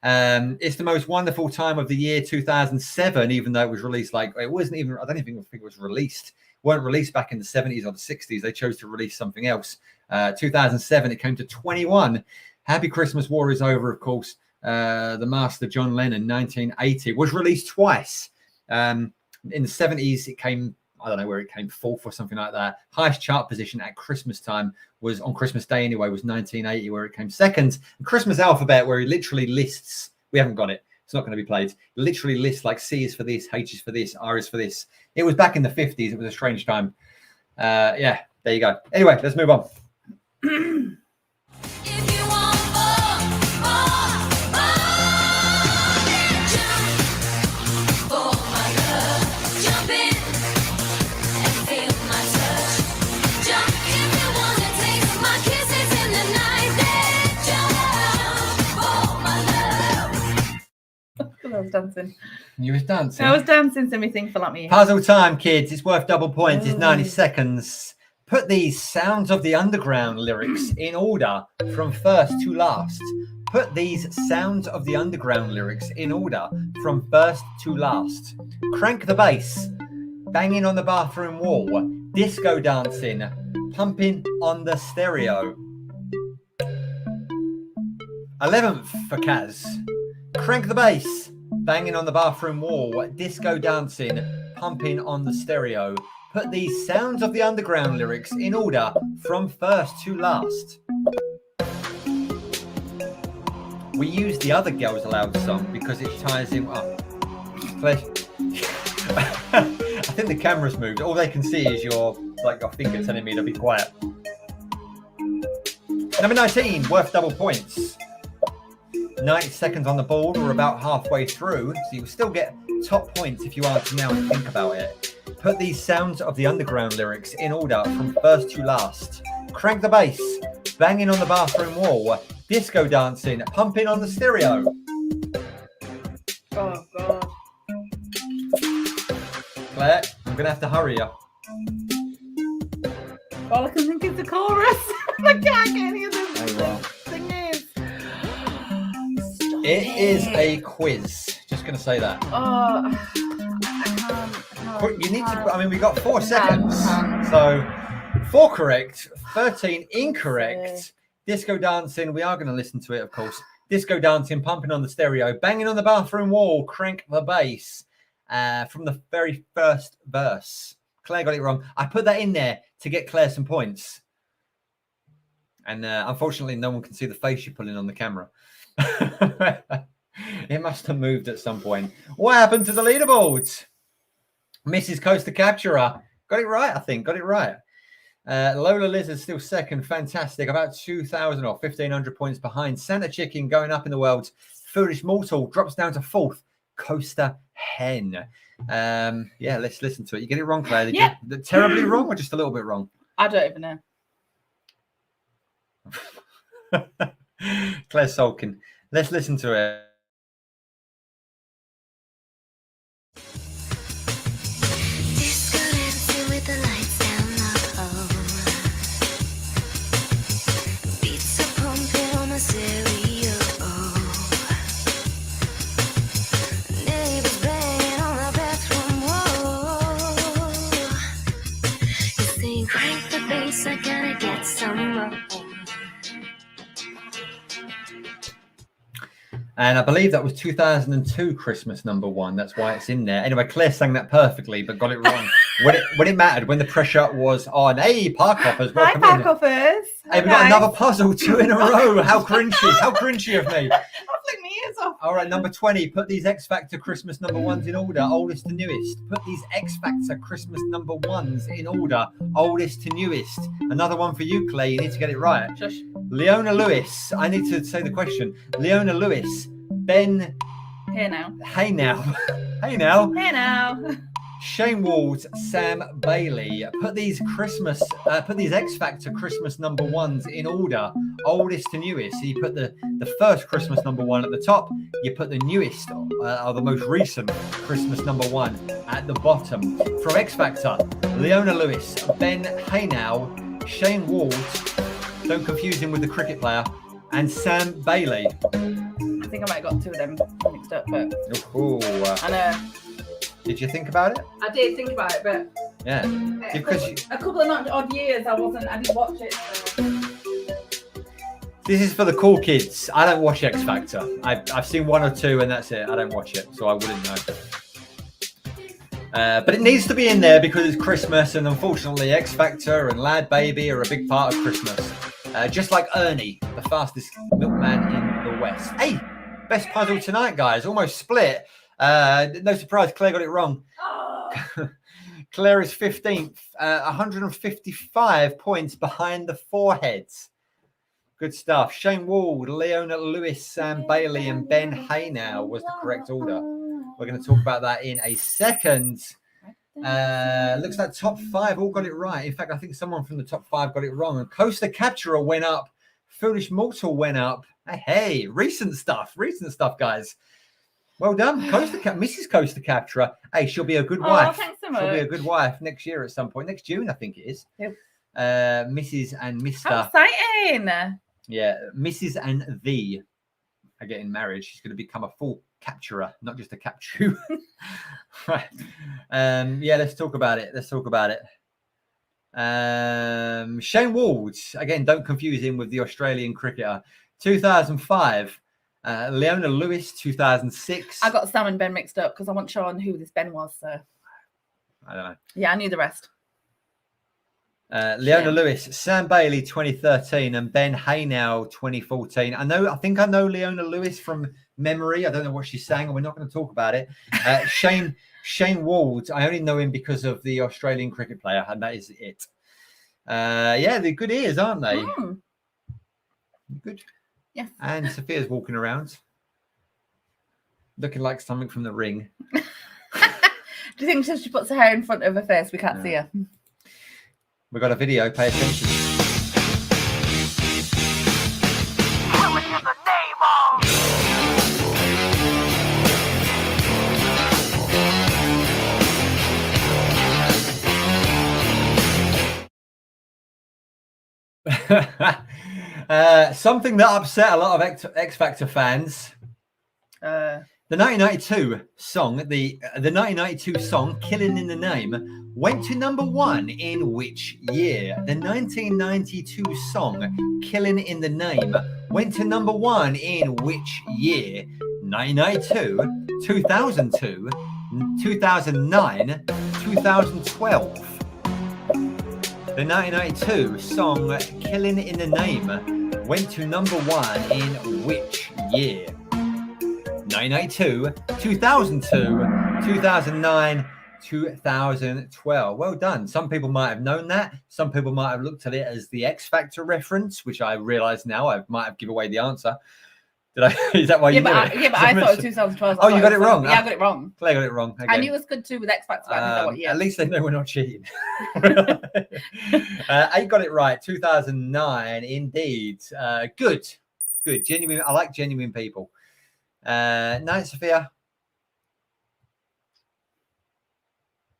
It's the Most Wonderful Time of the Year 2007, even though it was released it wasn't even, I don't even think it was released. Weren't released back in the 70s or the 60s. They chose to release something else. 2007, it came to 21. Happy Christmas, War is Over, of course. The Master John Lennon, 1980, was released twice. In the 70s, it came, I don't know where it came, 4th or something like that. Highest chart position at Christmas time was on Christmas Day anyway, was 1980, where it came 2nd. And Christmas Alphabet, where he literally lists, we haven't got it. It's not going to be played. It literally lists like C is for this, H is for this, R is for this. It was back in the 50s. It was a strange time. Yeah, there you go. Anyway, let's move on. I was dancing. You was dancing. I was dancing to me thing for like me. Puzzle time, kids. It's worth double points. It's 90 seconds. Put these Sounds of the Underground lyrics in order from first to last. Put these Sounds of the Underground lyrics in order from first to last. Crank the bass. Banging on the bathroom wall. Disco dancing. Pumping on the stereo. 11th for Kaz. Crank the bass. Banging on the bathroom wall. Disco dancing. Pumping on the stereo. Put these Sounds of the Underground lyrics in order from first to last. We use the other Girls Aloud song because it ties in. Oh, I think the camera's moved. All they can see is your finger telling me to be quiet. Number 19, worth double points. 90 seconds on the board. We're about halfway through, so you'll still get top points if you answer now and think about it. Put these Sounds of the Underground lyrics in order from first to last. Crank the bass, banging on the bathroom wall, disco dancing, pumping on the stereo. Oh, God. Claire, I'm going to have to hurry you. All I can think is the chorus. I can't get any of Oh, the well. thing is. It is a quiz. Just going to say that. Oh, I can't. You need to, I mean, we got 4 seconds. So 4 correct, 13 incorrect. Disco dancing, we are going to listen to it, of course. Disco dancing, pumping on the stereo, banging on the bathroom wall, crank the bass. From the very first verse. Claire got it wrong. I put that in there to get Claire some points. And unfortunately, no one can see the face you're pulling on the camera. It must have moved at some point. What happened to the leaderboards? Mrs. Coaster Capturer. Got it right, I think. Got it right. Lola Lizard still second. Fantastic. About 2,000 or 1,500 points behind. Santa Chicken going up in the world. Foolish Mortal drops down to 4th. Coaster Hen. Yeah, let's listen to it. You get it wrong, Claire? Did you, terribly wrong or just a little bit wrong? I don't even know. Claire's sulking. Let's listen to it. Disco dancing with the lights down low. Beats are pumping on the stereo. Neighbors banging on the bathroom wall. You sing, crank the bass, I gotta get some more. And I believe that was 2002 Christmas #1. That's why it's in there. Anyway, Claire sang that perfectly, but got it wrong. when it mattered, when the pressure was on. Hey, Park Hoppers, Hi, welcome Park in. Hoppers. Hey, we've got another puzzle, 2 in a row. How cringy. How cringy of me. I'll flick my ears off. All right, number 20. Put these X Factor Christmas #1s in order, oldest to newest. Put these X Factor Christmas #1s in order, oldest to newest. Another one for you, Claire. You need to get it right. Shush. Leona Lewis. I need to say the question. Leona Lewis. Ben. Here now. Hey now. Hey now. Here now. Shane Ward, Sam Bailey. Put these X Factor Christmas #1s in order, oldest to newest. So you put the first Christmas #1 at the top. You put the newest or the most recent Christmas #1 at the bottom. From X Factor, Leona Lewis, Ben Haynow, Shane Ward. Don't confuse him with the cricket player, and Sam Bailey. I think I might have got 2 of them mixed up, but Ooh, I know. did you think about it? I did think about it, but Yeah. Because a couple of odd years I didn't watch it. So. this is for the cool kids. I don't watch X Factor. I've seen 1 or 2 and that's it. I don't watch it, so I wouldn't know. But it needs to be in there because it's Christmas, and unfortunately, X Factor and Lad Baby are a big part of Christmas. Just like Ernie, the fastest milkman in the West. Hey, best puzzle tonight, guys. Almost split. No surprise, Claire got it wrong. Oh. Claire is 15th, 155 points behind the foreheads. Good stuff. Shane Ward, Leona Lewis, Sam Bailey, and Ben Haynow was the correct order. We're going to talk about that in a second. Looks like top 5 all got it right. In fact, I think someone from the top 5 got it wrong. And Coaster Capturer went up. Foolish Mortal went up. Hey, recent stuff, guys. Well done, Mrs. Coaster Capturer. Hey, she'll be a good wife. Thanks so much. She'll be a good wife next year at some point. Next June, I think it is. Yep. Mrs. and Mr. How exciting! Yeah, Mrs. and the are getting married. She's going to become a full capturer, not just a capture. Right. Yeah, let's talk about it. Shane Ward, again, don't confuse him with the Australian cricketer. 2005. Leona Lewis, 2006. I got Sam and Ben mixed up because I wasn't sure on who this Ben was. So I don't know. Yeah, I knew the rest. Leona Lewis, Sam Bailey, 2013, and Ben Haynow, 2014. I think I know Leona Lewis from memory. I don't know what she sang, and we're not going to talk about it. Shane Ward, I only know him because of the Australian cricket player, and that is it. Yeah, they're good ears, aren't they? You good? Yes. And Sophia's walking around, looking like something from The Ring. Do you think since she puts her hair in front of her face, we can't see her? We've got a video. Pay attention. Something that upset a lot of X Factor fans. The 1992 song, the 1992 song "Killing in the Name" went to number 1 in which year? The 1992 song "Killing in the Name" went to number 1 in which year? 1992, 2002, 2009, 2012. The 1992 song "Killing in the Name" went to number 1 in which year? 1992, 2002, 2009, 2012. Well done. Some people might have known that. Some people might have looked at it as the X Factor reference, which I realise now I might have given away the answer. Did I? Is that why you knew it? Yeah, but I thought it was 2012. Oh, you got it wrong. Yeah, I got it wrong. Claire got it wrong. Again. I knew it was good too with X Factor. But I didn't know what year. At least they know we're not cheating. 8 got it right. 2009, indeed. Good. Genuine. I like genuine people. Night, Sophia.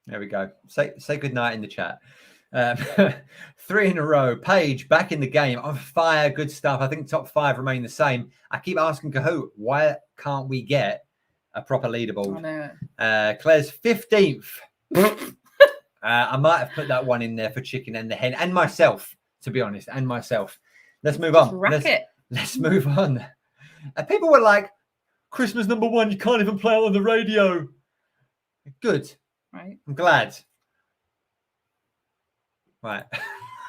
There we go. Say good night in the chat. 3 in a row. Paige back in the game. On fire. Good stuff. I think top 5 remain the same. I keep asking Kahoot, why can't we get a proper leaderboard? I know. Claire's 15th. I might have put that one in there for chicken and the hen and myself, to be honest, and myself. Let's move on. Let's move on. People were like, Christmas number 1, you can't even play it on the radio. Good. Right. I'm glad. Right.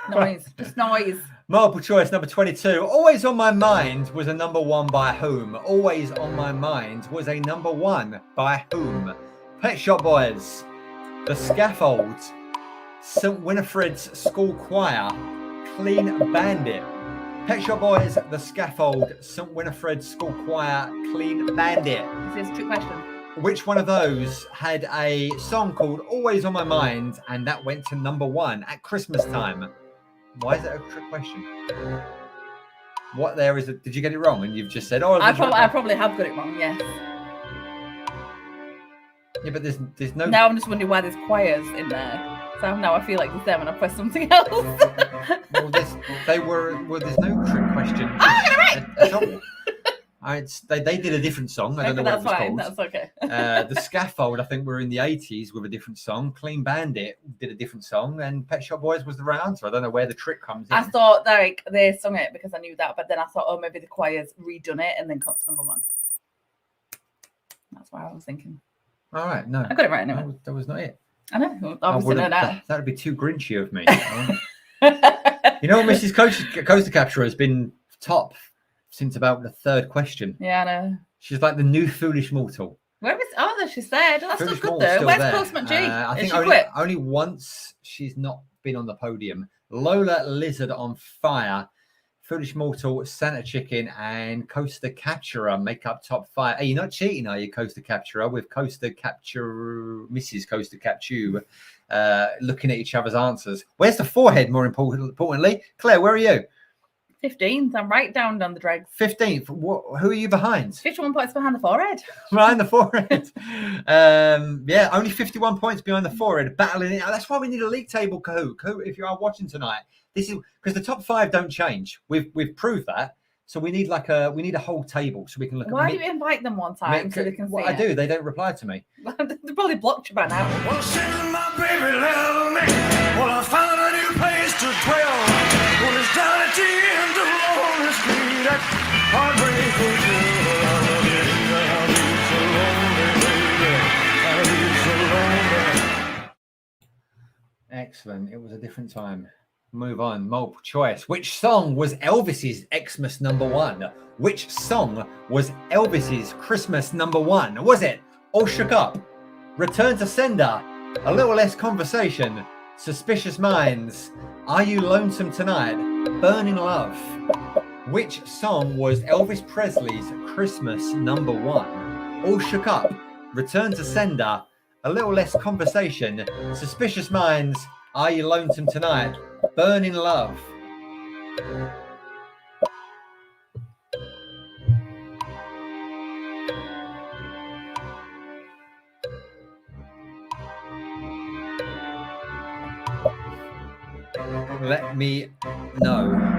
Noise. Just noise. Multiple choice number 22. Always on My Mind was a number 1 by whom? Always on My Mind was a number 1 by whom? Pet Shop Boys, The Scaffold, St. Winifred's School Choir, Clean Bandit. Pet Shop Boys, The Scaffold, St. Winifred's School Choir, Clean Bandit. This is a trick question. Which one of those had a song called Always on My Mind and that went to number 1 at Christmas time? Why is that a trick question? What there is it? Did you get it wrong? And you've just said, "Oh, I probably have got it wrong." Yes. Yeah, but there's no. Now I'm just wondering why there's choirs in there. So now I feel like it's them and I press something else. Well, there's no trick question. Oh, I got it right. At all. They did a different song. I don't know what it was called. That's okay. The Scaffold, I think, were in the 80s with a different song. Clean Bandit did a different song, and Pet Shop Boys was the right answer. I don't know where the trick comes in. I thought like they sung it because I knew that, but then I thought, oh, maybe the choir's redone it and then got to number 1. That's what I was thinking. All right, no, I got it right anyway. No, that was not it. I know. Obviously, know that. That would be too grinchy of me. You know, Mrs. Coaster Capturer has been top since about the 3rd question. Yeah, I know. She's like the new Foolish Mortal. Where is? Oh, there she's there. That's Foolish not good though. Where's there. Postman G? I think she quit? only once she's not been on the podium. Lola Lizard on Fire, Foolish Mortal, Santa Chicken, and Coaster Capturer make up top 5. Hey, you're not cheating, are you, Coaster Capturer? With Coaster Capture, Mrs. Coaster Capture, looking at each other's answers. Where's the forehead? More importantly, Claire, where are you? 15th. I'm right down the dregs. 15th. Who are you behind? 51 points behind the forehead. Behind the forehead. Yeah, only 51 points behind the forehead. Battling it. That's why we need a league table, Kahoot. Kahoot, if you are watching tonight, this is because the top 5 don't change. We've proved that. So we need a whole table so we can look at. Why do you invite them one time so they can see I do. They don't reply to me. They probably blocked you by now. Well, since my baby left me, well, I found a new place to dwell. Well, it's down at the end of Lonely Street at Heartbreak Hotel. I'll be so lonely, baby. I'll be so lonely. Excellent. It was a different time. Move on. Multiple choice. Which song was Elvis's Xmas number 1? Which song was Elvis's Christmas number 1? Was it All Shook Up, Return to Sender, A Little Less Conversation, Suspicious Minds, Are You Lonesome Tonight, Burning Love? Which song was Elvis Presley's Christmas #1? All Shook Up, Return to Sender, A Little Less Conversation, Suspicious Minds, Are You Lonesome Tonight, Burning Love. Let me know.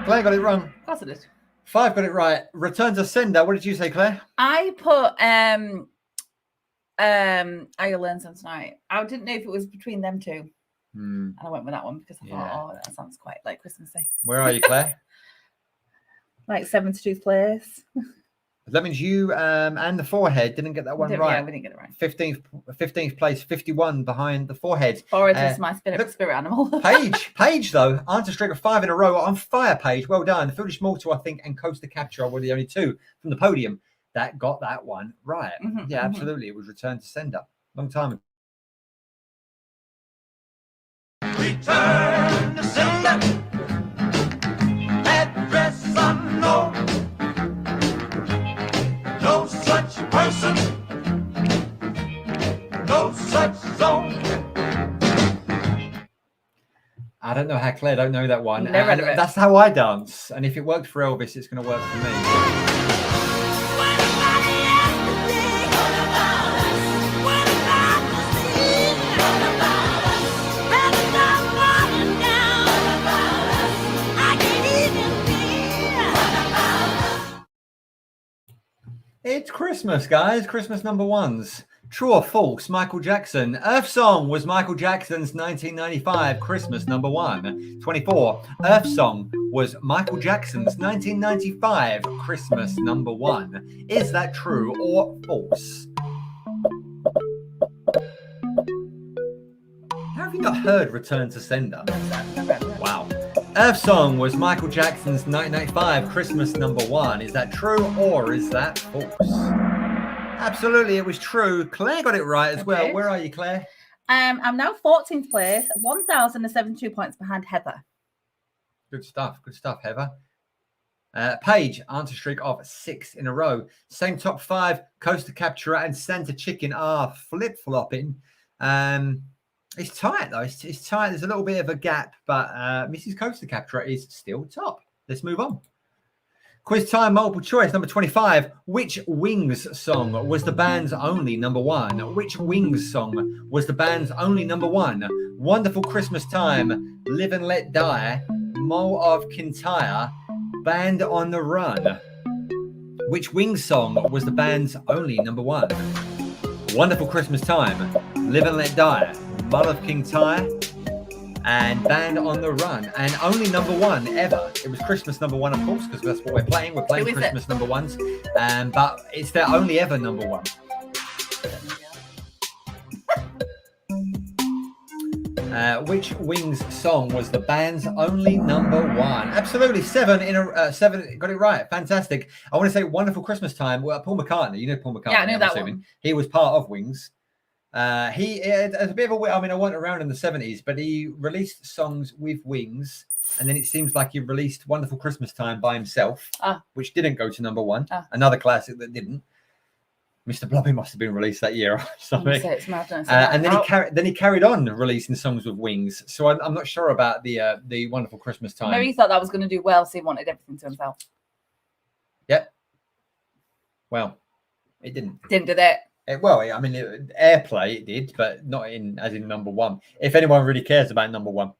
Claire got it wrong. Of course it is. 5 got it right. Return to Sender. What did you say, Claire? I put Are You Lonesome Tonight? I didn't know if it was between them two. And I went with that one because I thought, oh, that sounds quite like Christmassy. Where are you, Claire? Like 72th place. That means you and the Forehead didn't get that one right. Yeah, we didn't get it right. 15th place, 51 behind the Forehead. Or it's my spirit animal. Paige, though, answer streak of 5 in a row on fire, Paige. Well done. Foolish Mortal, I think, and Coaster Capture were the only two from the podium that got that one right. Yeah, absolutely. It was Return to Sender. Long time ago. Return to sender. Address unknown. No such person. No such zone. I don't know how Claire don't know that one. Never heard of it. That's how I dance. And if it worked for Elvis, it's going to work for me. It's Christmas, guys. Christmas #1s. True or false? Michael Jackson. Earth Song was Michael Jackson's 1995 Christmas #1. 24. Earth Song was Michael Jackson's 1995 Christmas #1. Is that true or false? How have you not heard Return to Sender? Wow. Earth Song was Michael Jackson's 1995 Christmas #1. Is that true or is that false? Absolutely, it was true. Claire got it right as well. Where are you, Claire? I'm now 14th place, 1,072 points behind Heather. Good stuff, Heather. Paige, answer streak of 6 in a row. Same top 5, Coaster Capturer and Santa Chicken are flip-flopping. It's tight, though. It's tight. There's a little bit of a gap, but Mrs. Coaster Capturer is still top. Let's move on. Quiz time, multiple choice, number 25. Which Wings song was the band's only #1? Which Wings song was the band's only #1? Wonderful Christmas Time, Live and Let Die, Mole of Kintyre, Band on the Run. Which Wings song was the band's only #1? Wonderful Christmas Time, Live and Let Die, Mole of Kintyre, and Band on the Run. And only #1 ever. It was Christmas #1, of course, because that's what we're playing. We're playing Christmas #1s. But it's their only ever #1. Which Wings song was the band's only #1? Absolutely, 7 in a 7. Got it right. Fantastic. I want to say Wonderful Christmas Time. Well, Paul McCartney. You know Paul McCartney. Yeah, I know that one. He was part of Wings. He had a bit of a. I mean, I wasn't around in the 70s, but he released songs with Wings, and then it seems like he released Wonderful Christmas Time by himself, which didn't go to #1. Another classic that didn't. Mr. Blobby must have been released that year or something. It's madness. And then he carried on releasing songs with Wings. So I'm not sure about the Wonderful Christmas Time. Maybe he thought that was going to do well, so he wanted everything to himself. Yep. Well, it didn't. Didn't do that. Well, I mean, airplay it did, but not as in #1. If anyone really cares about #1,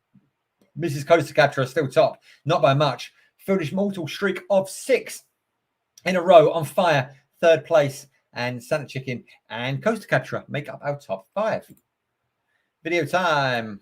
Mrs. Coaster Capture is still top, not by much. Foolish Mortal streak of 6 in a row on fire, 3rd place, and Santa Chicken and Coaster Capture make up our top 5. Video time.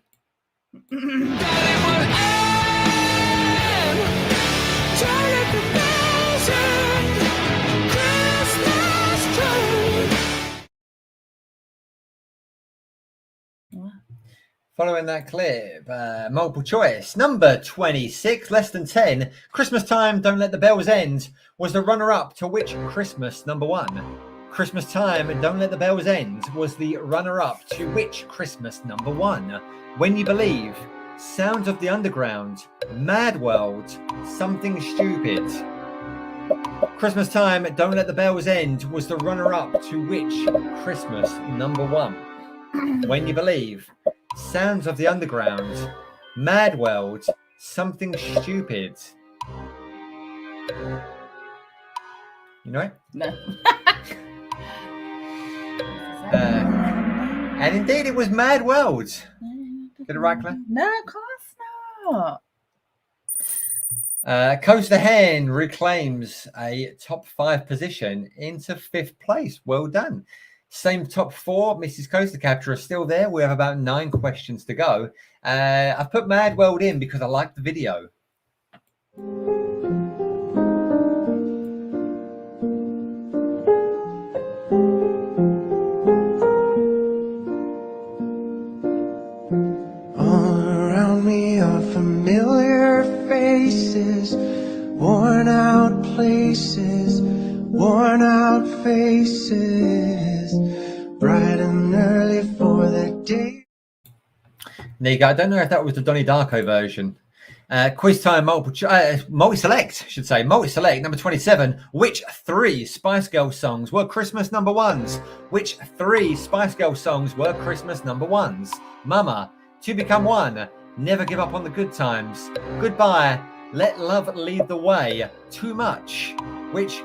Following that clip, multiple choice. Number 26, less than 10. Christmas Time, Don't Let the Bells End was the runner-up to which Christmas #1? Christmas Time, Don't Let the Bells End was the runner-up to which Christmas #1? When You Believe, Sounds of the Underground, Mad World, Something Stupid. Christmas Time, Don't Let the Bells End was the runner-up to which Christmas number 1? When You Believe, Sounds of the Underground, Mad World, Something Stupid. You know it? No. And indeed, it was Mad World. Get it right, Claire? No, of course not. Coaster Hen reclaims a top 5 position into 5th place. Well done. Same top 4. Mrs. Coaster Capture is still there. We have about 9 questions to go. I've put Mad World in because I like the video. All around me are familiar faces, worn out places, worn out faces, bright and early for the day. There you go. I don't know if that was the Donnie Darko version. Quiz time, multi-select, I should say. Multi-select, number 27. Which 3 Spice Girls songs were Christmas number 1s? Which 3 Spice Girls songs were Christmas number 1s? Mama, To Become One, Never Give Up on the Good Times, Goodbye, Let Love Lead the Way, Too Much. Which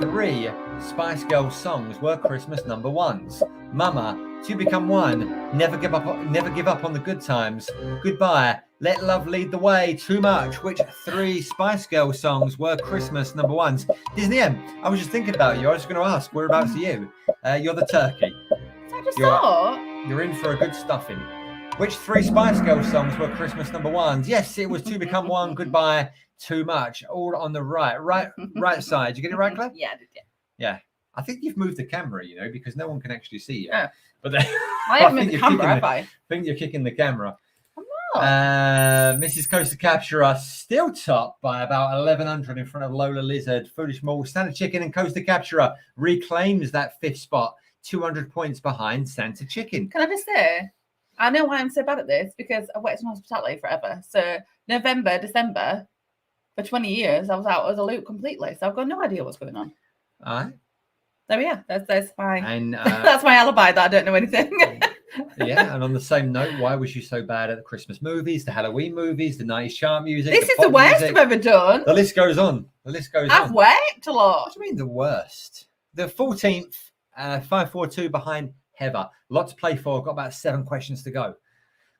3 Spice Girls songs were Christmas number 1s? Mama, To Become One, Never Give Up on the Good Times, Goodbye, Let Love Lead the Way, Too Much. Which 3 Spice Girls songs were Christmas number 1s? Disney M, I was just thinking about you. I was going to ask, whereabouts are you? You're the turkey. I just thought. You're in for a good stuffing. Which 3 Spice Girls songs were Christmas number 1s? Yes, it was To Become One, Goodbye, Too Much. All on the right side. Did you get it right, Claire? Yeah, I did. Yeah. I think you've moved the camera, you know, because no one can actually see you. Oh. But I haven't moved the camera, have I I? think you're kicking the camera. I'm not. Mrs. Coaster Capturer still top by about 1,100 in front of Lola Lizard. Foolish Mole, Santa Chicken and Coaster Capturer reclaims that 5th spot, 200 points behind Santa Chicken. Can I just say, I know why I'm so bad at this, because I worked in hospitality forever. So November, December, for 20 years, I was out as a loop completely. So I've got no idea what's going on. All right. So yeah, that's my And that's my alibi that I don't know anything. yeah, and on the same note, why was you so bad at the Christmas movies, the Halloween movies, the 90s chart music? This is the pop worst music? I've ever done. The list goes on. The list goes I've on. worked a lot. What do you mean the worst? The 14th, 542 behind Heather. Lot to play for. Got about 7 questions to go.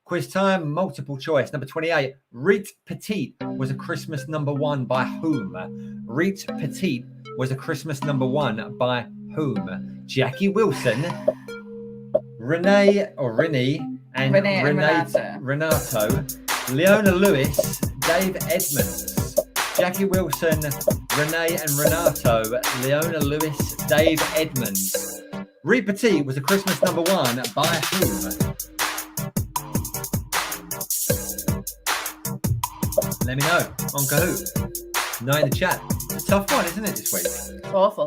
Quiz time, multiple choice. Number 28. Rite Petite was a Christmas number 1 by whom? Rite Petite was a Christmas number 1 by whom? Jackie Wilson, Renee, and Renato, Leona Lewis, Dave Edmonds. Jackie Wilson, Renee and Renato, Leona Lewis, Dave Edmonds. Rite Petite was a Christmas number 1 by whom? Let me know on Kahoot. Know in the chat. It's a tough one, isn't it, this week? It's awful.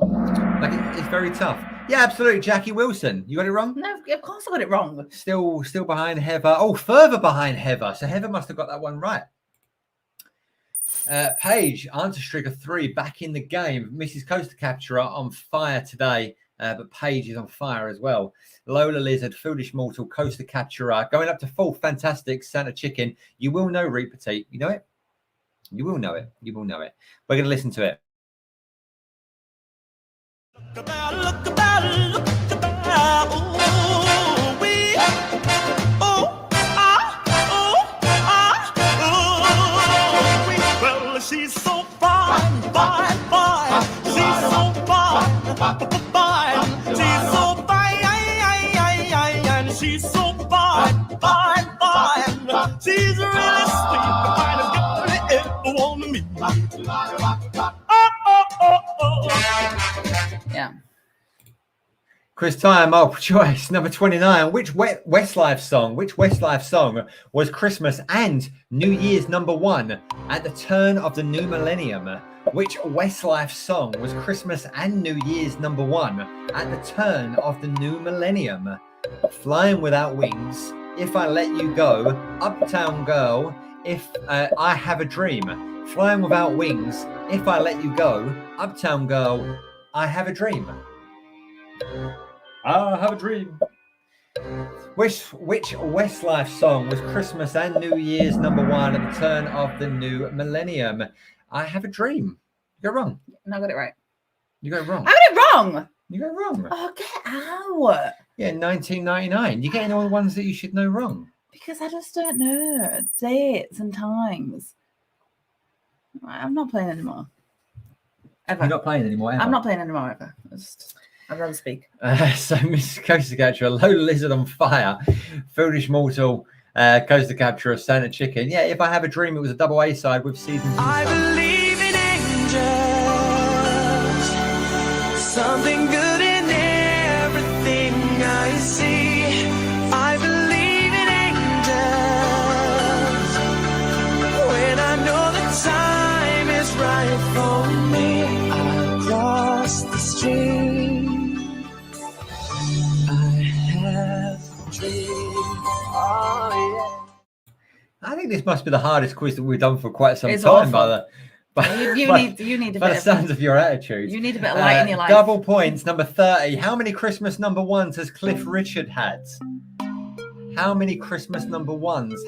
Like it's very tough. Yeah, absolutely. Jackie Wilson. You got it wrong? No, of course I got it wrong. Still behind Heather. Oh, further behind Heather. So Heather must have got that one right. Paige, answer streak of 3, back in the game. Mrs. Coaster Capturer on fire today, but Paige is on fire as well. Lola Lizard, Foolish Mortal, Coaster Capturer, going up to 4th. Fantastic, Santa Chicken. You will know Rite Petite. You know it? You will know it. You will know it. We're going to listen to it. Look about, look about, look about, ooh, wee, oh, wee. Well, she's so fine, fine, fine. She's so fine, fine. She's so fine, and she's so fine, fine, fine. She's really sweet, the kind of girl you ever want to meet. Yeah. Quiz time, multiple choice. Number 29. Which Westlife song was Christmas and New Year's number 1 at the turn of the new millennium? Which Westlife song was Christmas and New Year's number 1 at the turn of the new millennium? Flying Without Wings, If I Let You Go, Uptown Girl, If I Have a Dream, Flying Without Wings, If I Let You Go, Uptown Girl, I Have a Dream. I have a dream. Which Westlife song was Christmas and New Year's #1 at the turn of the new millennium? I Have a Dream. You got it wrong. No, I got it right. You got it wrong. I got it wrong. You got it wrong. Oh, get out. Yeah, 1999. You're getting all the ones that you should know wrong. Because I just don't know dates and times. I'm not playing anymore. Ever. You're not playing anymore, ever? I'm not playing anymore ever. I'd rather speak. So Mrs. Coaster Capture, Low Lizard on Fire, Foolish Mortal, Coaster Capture, Santa Chicken. Yeah, If I Have a Dream, it was a double A side with Seasons. I believe in angels, something good in everything I see. I believe in angels, when I know the time is right for me. I'll cross the street. I think this must be the hardest quiz that we've done for quite some It's time. awful. You need a by the bit sounds of of your attitude. you need a bit of light in your life. Double points, number 30. How many Christmas #1s has Cliff Richard had? How many Christmas #1s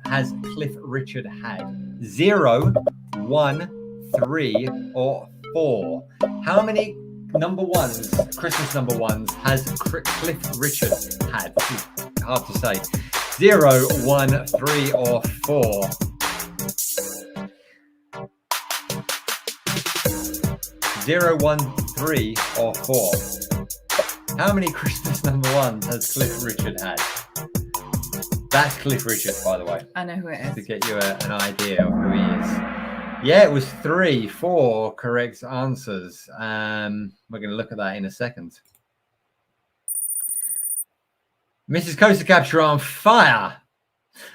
has Cliff Richard had? 0, 1, 3, or 4? How many Christmas #1s has Cliff Richard had? Hard to say. 0, 1, 3, or 4? 0, 1, 3, or 4? How many Christmas #1s has Cliff Richard had? That's Cliff Richard, by the way. I know who it To is. get you an idea of who he is. Yeah, it was 4 correct answers. We're going to look at that in a second. Mrs. Coaster Capture on fire.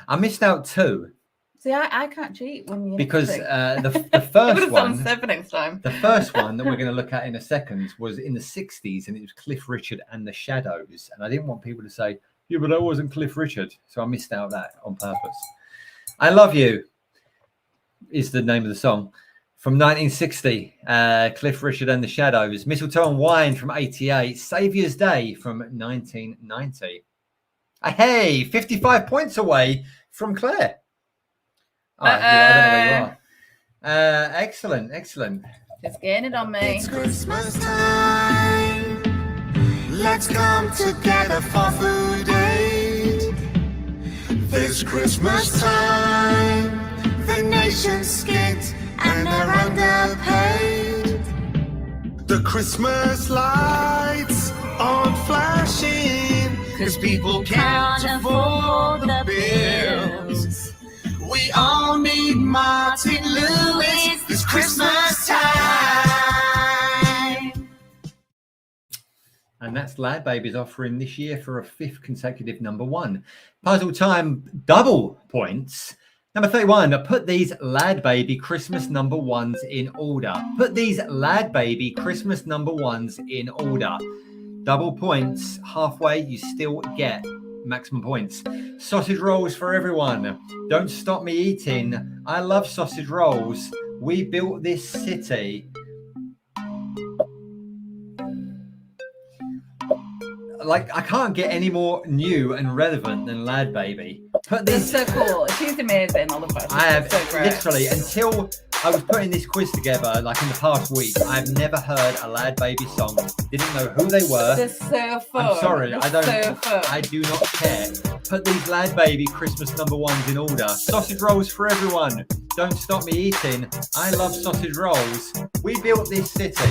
I missed out 2 See, I can't cheat when you because the I'm first gonna one, sound seven next time. the first one that we're going to look at in a second was in the 60s, and it was Cliff Richard and the Shadows. And I didn't want people to say, yeah, but that wasn't Cliff Richard. So I missed out that on purpose. I Love You is the name of the song from 1960. Cliff Richard and the Shadows. Mistletoe and Wine from 88. Saviour's Day from 1990. Hey, 55 points away from Claire. Oh, I don't know where you are. Excellent. Just getting it on me. It's Christmas time. Let's come together for food aid. This Christmas time, the nation's skint and they're underpaid. The Christmas lights aren't flashing, 'cause people can't afford the bills. We all need Martin Lewis this Christmas time. And that's Lad Baby's offering this year for a 5th consecutive #1. Puzzle time, double points. Number 31, put these Lad Baby Christmas #1s in order. Put these Lad Baby Christmas #1s in order. Double points, halfway, you still get maximum points. Sausage rolls for everyone. Don't stop me eating. I love sausage rolls. We built this city. Like, I can't get any more new and relevant than Lad Baby. Put That's these. so cool. She's amazing. All the questions. I have so great. literally, until I was putting this quiz together, like in the past week, I've never heard a Lad Baby song. Didn't know who they were. They're so fun. I'm sorry, They're I don't. So fun. I do not care. Put these Lad Baby Christmas #1s in order. Sausage rolls for everyone. Don't stop me eating. I love sausage rolls. We built this city.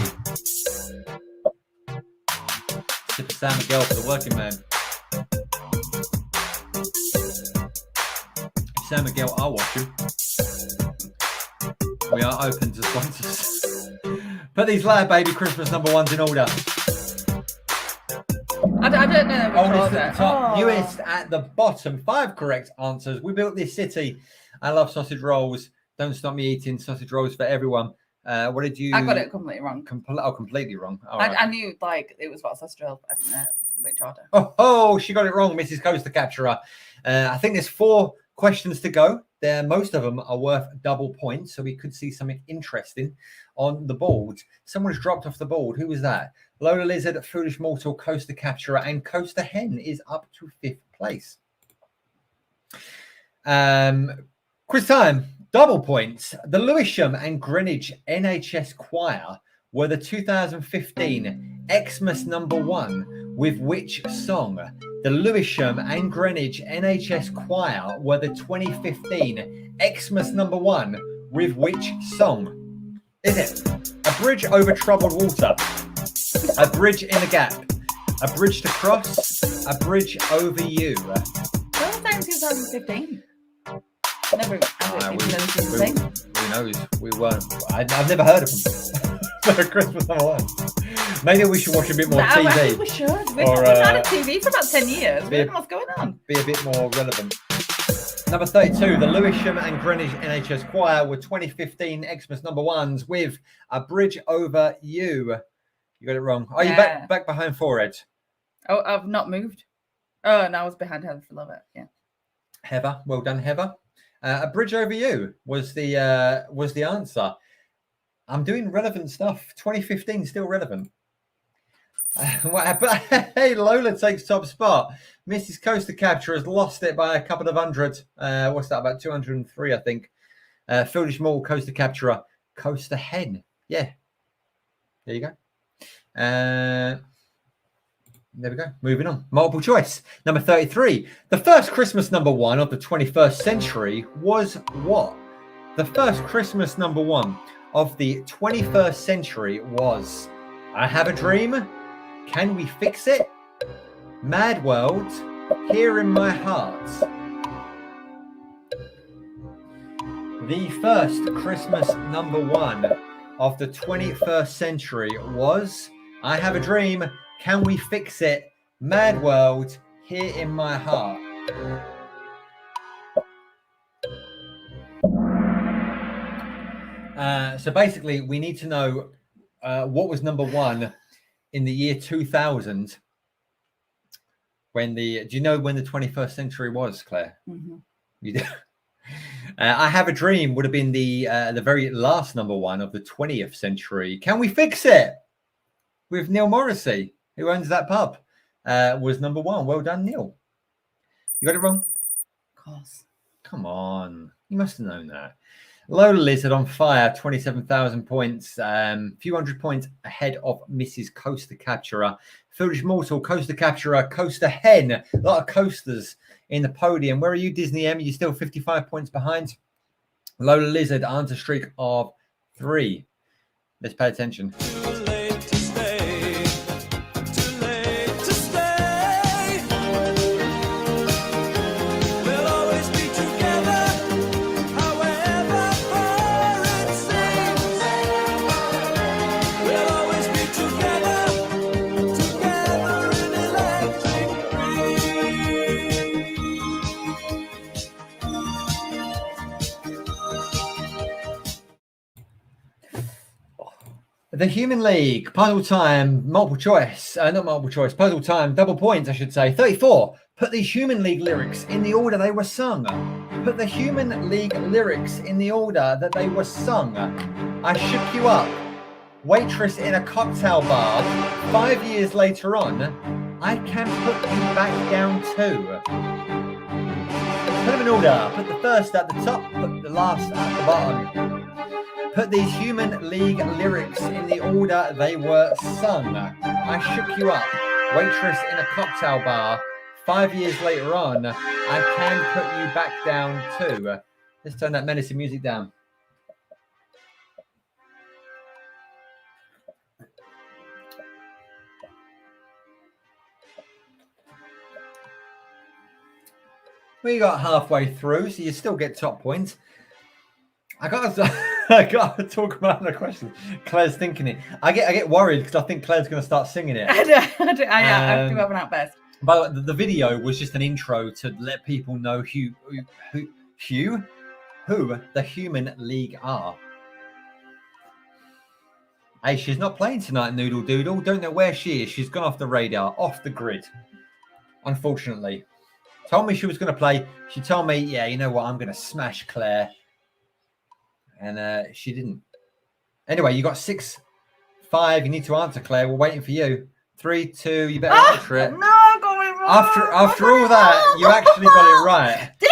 Sip of San Miguel for the working man. San Miguel are watching. We are open to sponsors. Put these Lad Baby Christmas #1s in order. I don't know. Which Oldest order. at the top, Oh. newest at the bottom. 5 correct answers. We built this city. I love sausage rolls. Don't stop me eating sausage rolls for everyone. What did you? I got it completely wrong. Completely wrong. All I right. knew like it was about sausage roll, but I didn't know which order. Oh, she got it wrong, Mrs. Coaster Capturer. I think there's 4 questions to go. Most of them are worth double points, so we could see something interesting on the board. Someone's dropped off the board. Who was that? Lola Lizard, Foolish Mortal, Coaster Capturer, and Coaster Hen is up to 5th place. Quiz time. Double points. The Lewisham and Greenwich NHS Choir were the 2015 Xmas #1 with which song? The Lewisham and Greenwich NHS Choir were the 2015 Xmas #1 with which song? Is it A Bridge Over Troubled Water, A Bridge in a Gap, A Bridge to Cross, A Bridge Over You? That was in 2015. Never, Who knows? We weren't. I've never heard of them. For Christmas #1. Maybe we should watch a bit more TV. I think we should. We've Or, had a TV for about 10 years. We be a- don't know what's going on. Be a bit more relevant. Number 32, the Lewisham and Greenwich NHS Choir were 2015 Xmas #1s with A Bridge Over You. You got it wrong. Oh, you Yeah. back behind Forehead. Oh, I've not moved. Oh, no, I was behind Heather for a little bit. Yeah. Heather, well done, Heather. A Bridge Over You was the answer. I'm doing relevant stuff. 2015 still relevant. What happened? Hey, Lola takes top spot. Mrs. Coaster Capture has lost it by a couple of hundred. What's that? About 203, I think. Foolish Mortal, Coaster Capturer, Coaster Hen. Yeah. There you go. There we go. Moving on. Multiple choice. Number 33. The first Christmas #1 of the 21st century was what? The first Christmas #1 of the 21st century was I Have a Dream, Can We Fix It, Mad World, Here in My Heart. The first Christmas #1 of the 21st century was I Have a Dream, Can We Fix It, Mad World, Here in My Heart. So basically, we need to know what was #1 in the year 2000. Do you know when the 21st century was, Claire? Mm-hmm. You do. I Have a Dream would have been the very last #1 of the 20th century. Can We Fix It? With Neil Morrissey, who owns that pub, was #1. Well done, Neil. You got it wrong? Of course. Come on. You must have known that. Lola Lizard on fire, 27,000 points. Few hundred points ahead of Mrs. Coaster Capturer. Foolish Mortal, Coaster Capturer, Coaster Hen. A lot of coasters in the podium. Where are you, Disney M? You're still 55 points behind. Lola Lizard, answer streak of 3. Let's pay attention. The Human League, puzzle time, multiple choice, not multiple choice, puzzle time, double points, I should say. 34. Put the Human League lyrics in the order they were sung. Put the Human League lyrics in the order that they were sung. I shook you up. Waitress in a cocktail bar. 5 years later on, I can put you back down too. Put them in order. Put the first at the top, put the last at the bottom. Put these Human League lyrics in the order they were sung. I shook you up. Waitress in a cocktail bar. 5 years later on, I can put you back down too. Let's turn that menacing music down. We got halfway through, so you still get top points. I gotta talk about the question. Claire's thinking it. I get worried because I think Claire's going to start singing it. I do have an outburst. But the video was just an intro to let people know who the Human League are. Hey, she's not playing tonight, Noodle Doodle. Don't know where she is. She's gone off the radar, off the grid. Unfortunately. Told me she was going to play. She told me, yeah, you know what? I'm going to smash Claire. And she didn't. Anyway, you got 6-5. You need to answer, Claire. We're waiting for you. 3-2. You better answer it. No, I got it wrong. After all that, you actually got it right. Did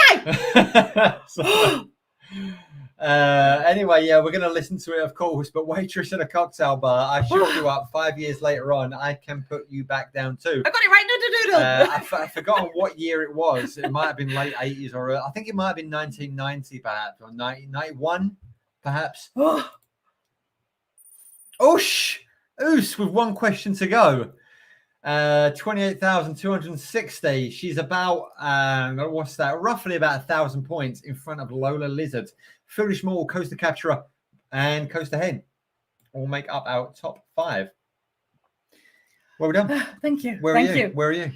I? Anyway, yeah, we're going to listen to it, of course. But waitress at a cocktail bar, I shook you up 5 years later on. I can put you back down too. I got it right. I've forgotten what year it was. It might have been late 80s or I think it might have been 1990 perhaps, or 1991 perhaps. Oosh! Oos with one question to go. 28,260. She's about, what's that? Roughly about 1,000 points in front of Lola Lizard, Foolish Mall, Coaster Capturer, and Coaster Hen. All make up our top 5. Well done. Thank you. Where are you?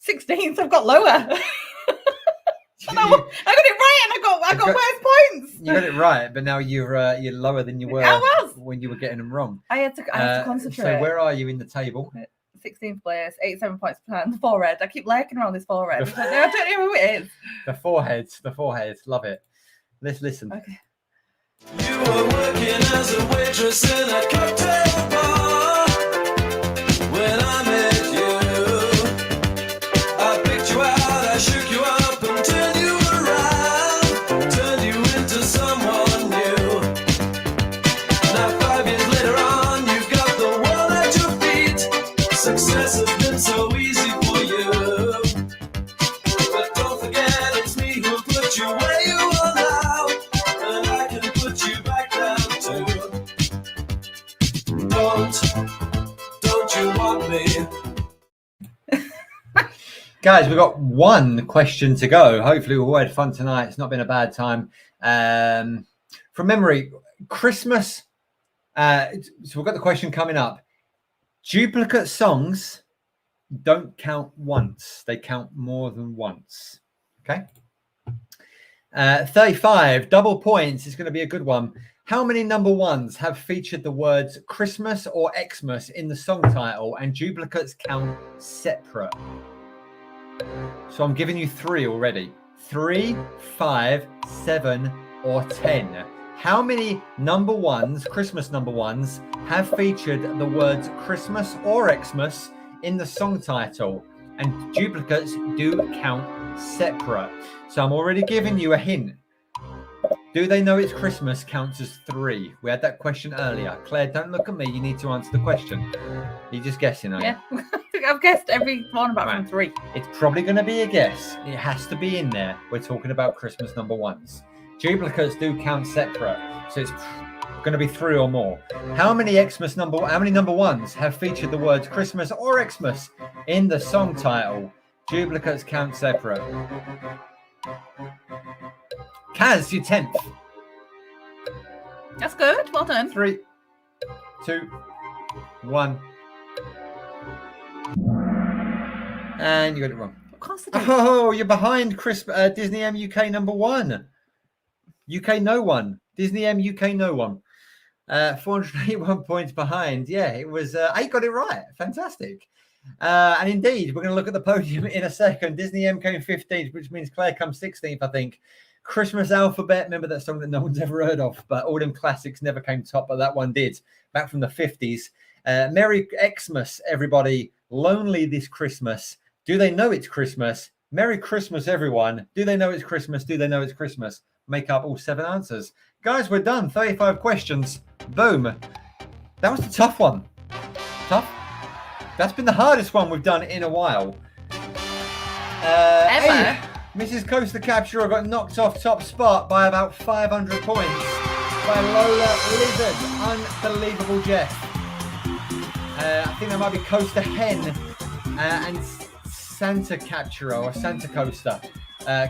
16th. I've got lower. I got it right, and I got worse points. You got it right, but now you're lower than you were when you were getting them wrong. I had to concentrate. So where are you in the table? 16th place, 87 points behind the forehead. I keep lurking around this forehead. I don't know who it is. The foreheads. Love it. Let's listen. Okay. You were working as a waitress in a cocktail bar when I met you. I picked you out, I shook you up and turned you around, turned you into someone new. Now 5 years later on, you've got the world at your feet. Success has been so easy for you. But don't forget, it's me who put you where you are now, and I can put you back down too. Don't you want me? Guys, we've got one question to go. Hopefully we've all had fun tonight. It's not been a bad time. From memory, Christmas. So we've got the question coming up. Duplicate songs don't count once. They count more than once. Okay. 35, double points. It's going to be a good one. How many number ones have featured the words Christmas or Xmas in the song title, and duplicates count separate? So I'm giving you 3 already. 3, 5, 7, or 10. How many number ones, Christmas number ones, have featured the words Christmas or Xmas in the song title, and duplicates do count separate? So I'm already giving you a hint. Do they know it's Christmas counts as 3? We had that question earlier. Claire, don't look at me. You need to answer the question. You're just guessing, aren't you? Yeah. I've guessed every one apart from 3. It's probably going to be a guess. It has to be in there. We're talking about Christmas number ones. Duplicates do count separate, so it's going to be 3 or more. How many number ones have featured the words Christmas or Xmas in the song title? Duplicates count separate. Kaz, you're 10th. That's good. Well done. 3, 2, 1. And you got it wrong. Of course I did. Oh, you're behind Disney M UK number 1. UK no one. Disney M UK no one. 481 points behind. Yeah, it was 8 got it right. Fantastic. And indeed, we're going to look at the podium in a second. Disney M came 15th, which means Claire comes 16th, I think. Christmas Alphabet, remember that song that no one's ever heard of, but all them classics never came top, but that one did, back from the 50s. Merry Xmas, everybody. Lonely this Christmas. Do they know it's Christmas? Merry Christmas, everyone. Do they know it's Christmas? Do they know it's Christmas? Make up all 7 answers. Guys, we're done. 35 questions. Boom. That was a tough one. Tough. That's been the hardest one we've done in a while. Ever? Hey, Mrs. Coaster Capturer got knocked off top spot by about 500 points by Lola Lizard. Unbelievable, Jeff. I think that might be Coaster Hen and Santa Capturer or Santa Coaster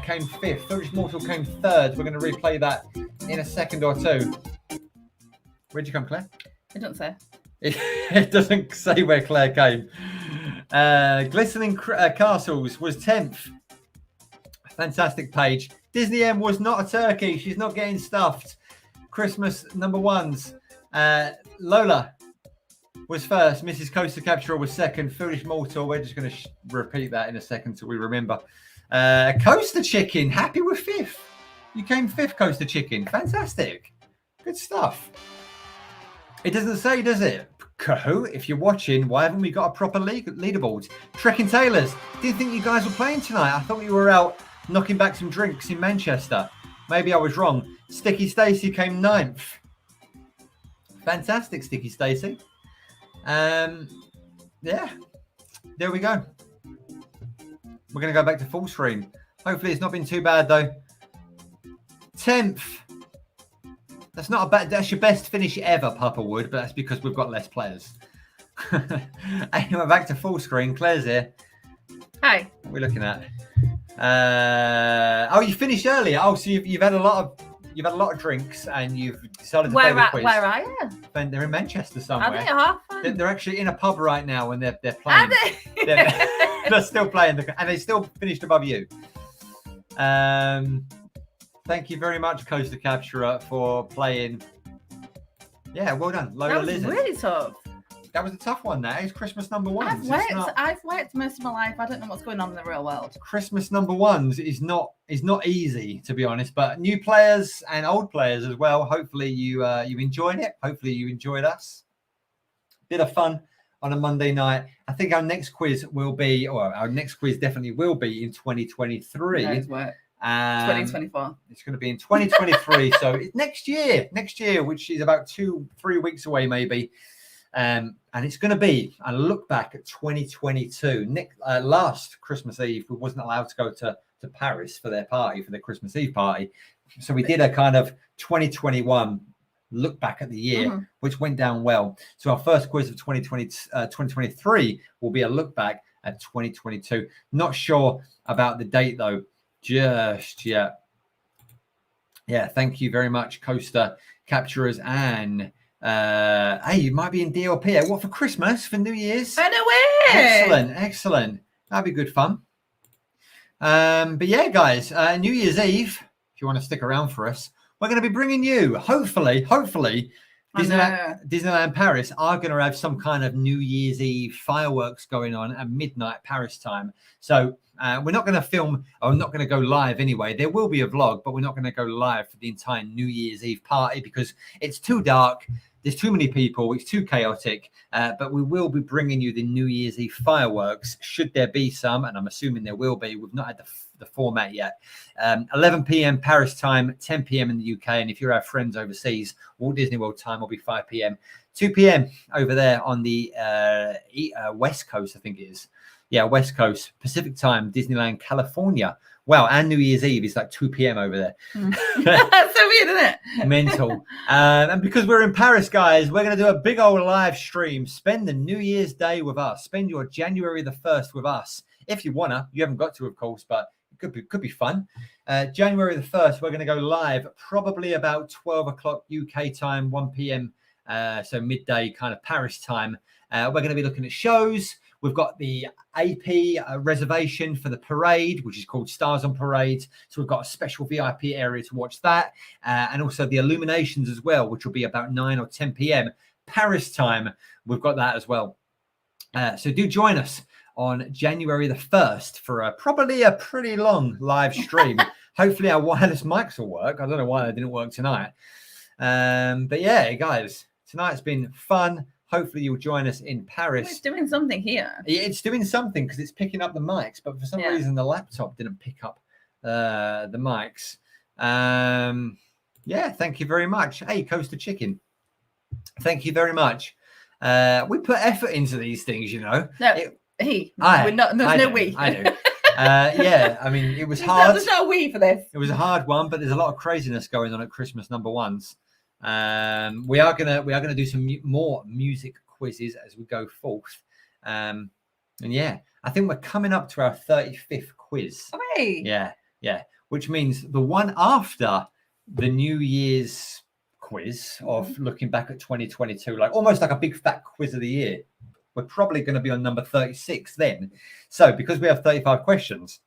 came 5th. Foolish Mortal came 3rd. We're going to replay that in a second or two. Where'd you come, Claire? It doesn't say. It doesn't say where Claire came. Glistening Castles was 10th. Fantastic page. Disney M was not a turkey. She's not getting stuffed. Christmas number ones. Lola was first. Mrs. Coaster Capturer was second. Foolish Mortal. We're just going to repeat that in a second till we remember. Coaster Chicken, happy with fifth. You came fifth, Coaster Chicken. Fantastic. Good stuff. It doesn't say, does it? Kahoot, if you're watching, why haven't we got a proper leaderboard? Trekking Taylors, didn't think you guys were playing tonight. I thought you were out knocking back some drinks in Manchester. Maybe I was wrong. Sticky Stacy came 9th. Fantastic, Sticky Stacy. Yeah, there we go. We're going to go back to full screen. Hopefully it's not been too bad though. 10th. That's not a bad, that's your best finish ever, Papa Wood, but that's because we've got less players. Anyway, back to full screen. Claire's here. Hi. What are we looking at? Oh, you finished earlier. Oh, so you've had a lot of drinks and you've decided to play the quiz. Where are you? They're in Manchester somewhere. Are they half fun? They're actually in a pub right now and they're playing. Are they? They're still playing and they still finished above you. Thank you very much, Coaster Capturer, for playing. Yeah, well done. Lola That was Lizard. really tough. That was a tough one. That is Christmas number ones. I've worked most of my life. I don't know what's going on in the real world. Christmas number ones is not easy, to be honest. But new players and old players as well. Hopefully you enjoyed it. Hopefully you enjoyed us. Bit of fun on a Monday night. I think our next quiz definitely will be in 2023. Nice work. 2024. It's going to be in 2023. So next year, which is about 2-3 weeks away, maybe. And it's going to be a look back at 2022. Last Christmas Eve, we wasn't allowed to go to Paris for their Christmas Eve party. So we did a kind of 2021 look back at the year, which went down well. So our first quiz of 2023 will be a look back at 2022. Not sure about the date though, just yet. Yeah, thank you very much, Coaster Capturers. And hey, you might be in DLP. What, for Christmas, for New Year's? Run away! Excellent. That'd be good fun. But yeah, guys, New Year's Eve, if you want to stick around for us, we're going to be bringing you, hopefully, Disneyland Paris are going to have some kind of New Year's Eve fireworks going on at midnight Paris time. So we're not going to film, or not going to go live anyway. There will be a vlog, but we're not going to go live for the entire New Year's Eve party because it's too dark. There's too many people. It's too chaotic. But we will be bringing you the New Year's Eve fireworks, should there be some, and I'm assuming there will be. We've not had the format yet. 11 p.m. Paris time, 10 p.m. in the UK. And if you're our friends overseas, Walt Disney World time will be 5 p.m. 2 p.m. over there on the West Coast, I think it is. Yeah, West Coast, Pacific time, Disneyland, California. Wow, and New Year's Eve is like 2 p.m. over there. That's so weird, isn't it? Mental. And because we're in Paris, guys, we're going to do a big old live stream. Spend the New Year's Day with us. Spend your January the 1st with us. If you want to. You haven't got to, of course, but it could be fun. January the 1st, we're going to go live probably about 12 o'clock UK time, 1 p.m. So midday kind of Paris time. We're going to be looking at shows. We've got the AP reservation for the parade, which is called Stars on Parade. So we've got a special VIP area to watch that. And also the illuminations as well, which will be about 9 or 10 p.m. Paris time. We've got that as well. So do join us on January the 1st for probably a pretty long live stream. Hopefully our wireless mics will work. I don't know why they didn't work tonight. But yeah, guys, tonight's been fun. Hopefully you'll join us in Paris. It's doing something here. Yeah, it's doing something because it's picking up the mics, but for some reason the laptop didn't pick up the mics. Yeah, thank you very much. Hey, Coaster Chicken. Thank you very much. We put effort into these things, you know. No, there's no we. I do. Yeah, I mean, it was hard. There's no we for this. It was a hard one, but there's a lot of craziness going on at Christmas number ones. We are gonna do some more music quizzes as we go forth. And yeah, I think we're coming up to our 35th quiz. Hey. Yeah. Which means the one after the New Year's quiz of looking back at 2022, like almost like a big fat quiz of the year. We're probably going to be on number 36 then. So because we have 35 questions,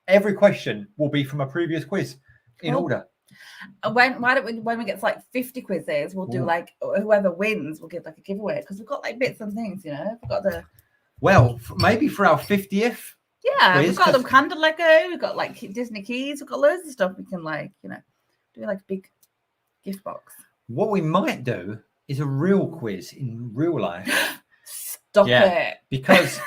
every question will be from a previous quiz in order. Why don't we, when we get to like 50 quizzes, we'll do Ooh. like whoever wins will give like a giveaway because we've got like bits and things, you know. We've got the Well, maybe for our 50th. we've Quiz, got them 'cause- candle Lego, we've got like Disney keys, we've got loads of stuff we can like, you know, do like a big gift box. What we might do is a real quiz in real life. Stop Yeah. it. Because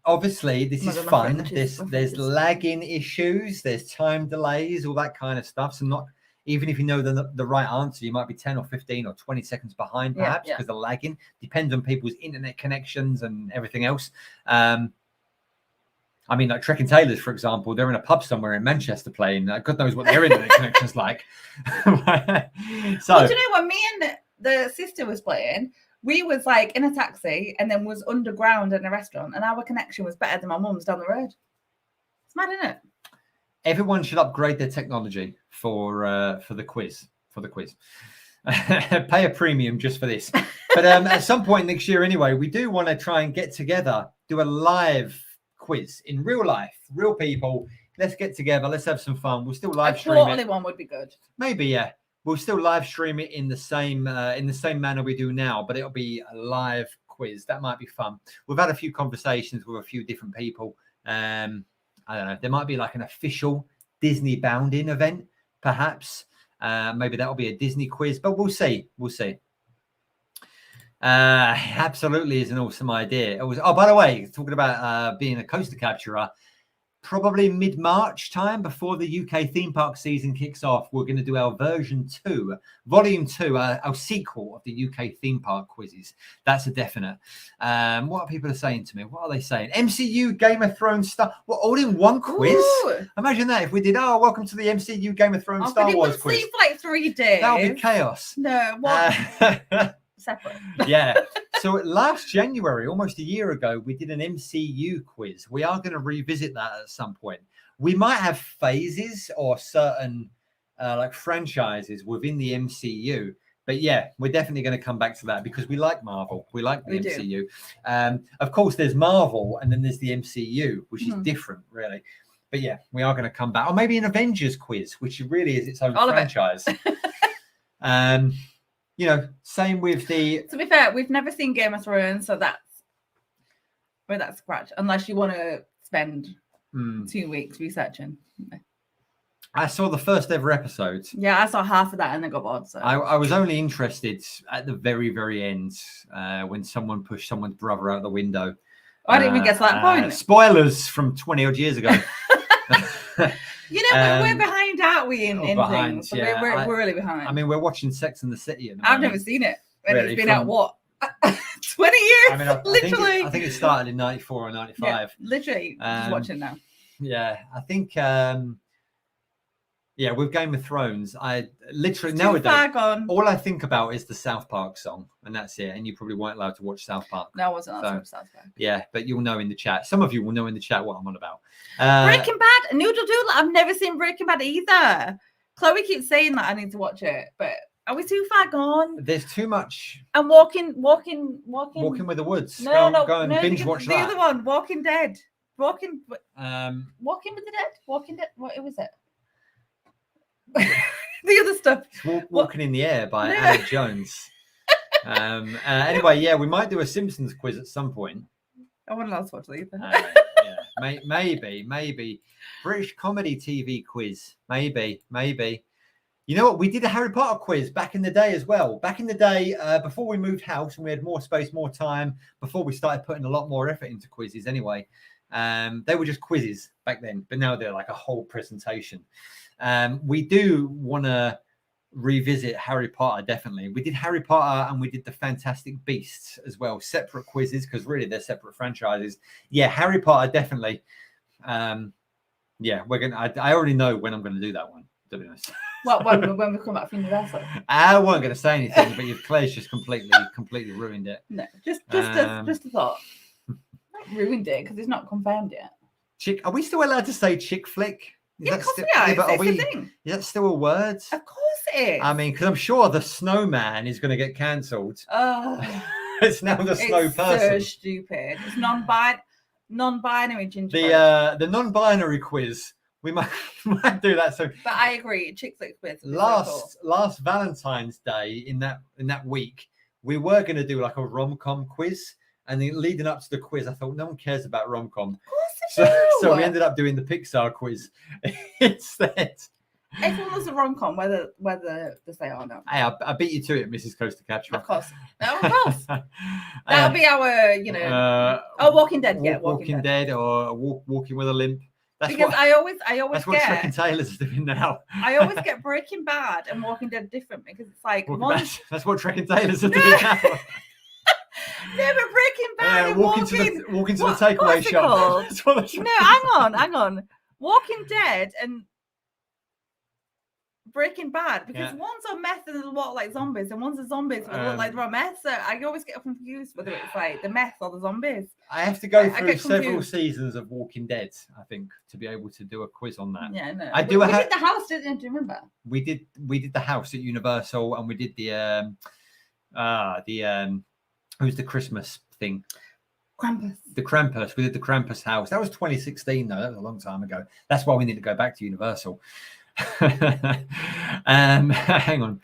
obviously this I'm is not gonna fun. laugh at There's references. lagging issues, there's time delays, all that kind of stuff. So not even if you know the right answer, you might be 10 or 15 or 20 seconds behind, Yeah, perhaps, yeah. because the lagging depends on people's internet connections and everything else. I mean, like Trek and Taylors, for example, they're in a pub somewhere in Manchester playing. God knows what their internet connection's like. So Well, do you know when me and the sister was playing, we was like in a taxi and then was underground in a restaurant, and our connection was better than my mum's down the road. It's mad, isn't it? everyone should upgrade their technology for the quiz. Pay a premium just for this. But at some point next year, anyway, we do want to try and get together, do a live quiz in real life, real people. Let's get together. Let's have some fun. We'll still live A stream quarterly it. one would be good. Maybe, yeah. We'll still live stream it in the same manner we do now, but it'll be a live quiz. That might be fun. We've had a few conversations with a few different people. I don't know. There might be like an official Disney bounding event, perhaps. Maybe that'll be a Disney quiz, but we'll see. We'll see. Absolutely is an awesome idea. It was. Oh, by the way, talking about being a coaster capturer, probably mid-March time before the UK theme park season kicks off, we're going to do our version 2, volume 2, our sequel of the UK theme park quizzes. That's a definite. What are people saying to me? What are they saying? MCU, Game of Thrones stuff. What, all in one quiz? Ooh. Imagine that if we did, welcome to the MCU, Game of Thrones, Oh, Star but it Wars would quiz. sleep for like 3 days. That would be chaos. No, what? Separate. Yeah. So last January, almost a year ago, we did an MCU quiz. We are going to revisit that at some point. We might have phases or certain like franchises within the MCU. But yeah, we're definitely going to come back to that because we like Marvel. We like the We do. MCU. Of course, there's Marvel and then there's the MCU, which is Mhm. different, really. But yeah, we are going to come back. Or maybe an Avengers quiz, which really is its own All of it. franchise. You know, same with the To be fair, we've never seen Game of Thrones, so that's where that's scratch. Unless you want to spend 2 weeks researching. I saw the first ever episode. Yeah, I saw half of that and then got bored. So I was only interested at the very, very end when someone pushed someone's brother out the window. I didn't even get to that point. Spoilers from 20 odd years ago. You know, we're Um, behind, aren't we, in behind, things? So yeah. we're really behind. I mean, we're watching Sex and the City. At the I've moment. never seen it. And Really, it's been out, from- what, 20 years? I mean, literally. I think it started in 94 or 95. Yeah, literally, just Um, watching now. Yeah, I think. Yeah, with Game of Thrones, I literally It's too nowadays far gone. all I think about is the South Park song, and that's it. And you probably weren't allowed to watch South Park. No, I wasn't. So, That's South Park. Yeah, but you'll know in the chat. Some of you will know in the chat what I'm on about. Breaking Bad, Noodle Doodle. I've never seen Breaking Bad either. Chloe keeps saying that I need to watch it, but are we too far gone? There's too much And Walking Walking with the Woods. No, go and binge watch the that. other one, Walking Dead. Walking with the Dead. Walking Dead. What was it? The other stuff. Walking in the Air by No. Alec Jones. Anyway, yeah, we might do a Simpsons quiz at some point. I want to watch that either. Yeah, maybe British comedy TV quiz. Maybe. You know what? We did a Harry Potter quiz back in the day as well. Back in the day, before we moved house and we had more space, more time, before we started putting a lot more effort into quizzes anyway. They were just quizzes back then, but now they're like a whole presentation. We do want to revisit Harry Potter, definitely. We did Harry Potter and we did the Fantastic Beasts as well, separate quizzes because really they're separate franchises. Yeah, Harry Potter, definitely. Yeah, we're gonna. I already know when I'm going to do that one, to be honest. What when we come back from Universal? I wasn't going to say anything, but you've Claire's just completely ruined it. No, just a thought. Not ruined it because it's not confirmed yet. Are we still allowed to say chick flick? Yeah, of course we are. But It's a thing. Is that still a word? Of course it is. I mean, because I'm sure the snowman is going to get cancelled. Oh, It's now the snow it's person. so stupid. It's non-binary ginger. The non-binary quiz we might do that. So But I agree, Chick Flick quiz. would be so cool. last Valentine's Day in that week, we were going to do like a rom-com quiz, and then leading up to the quiz, I thought no one cares about rom-com, Of course they do. so we ended up doing the Pixar quiz instead. Everyone loves a rom-com, whether they say or not. Hey, I beat you to it, Mrs. Coaster Catcher. Of course. No, of course. That'll be our, Walking Dead. Yeah, Walking Dead or Walking with a Limp. That's Because what, I always that's what Trek and get Taylor's doing now. I always get Breaking Bad and Walking Dead different because it's like one's That's what Trek and Taylor's are doing now. never Breaking Bad and walking to the what- takeaway what's it shop. called? That's what that's- No, hang on. Walking Dead and Breaking Bad because Yeah. one's on meth and they look like zombies, and one's a zombies that look like they're on meth. So I always get confused whether it's like the meth or the zombies. I have to go I through get several confused. seasons of Walking Dead, I think, to be able to do a quiz on that. Yeah, no. I do We have- did the house, didn't you? Do you remember? We did the house at Universal, and we did the who's the Christmas thing? Krampus. The Krampus. We did the Krampus house. That was 2016, though. That was a long time ago. That's why we need to go back to Universal. Hang on.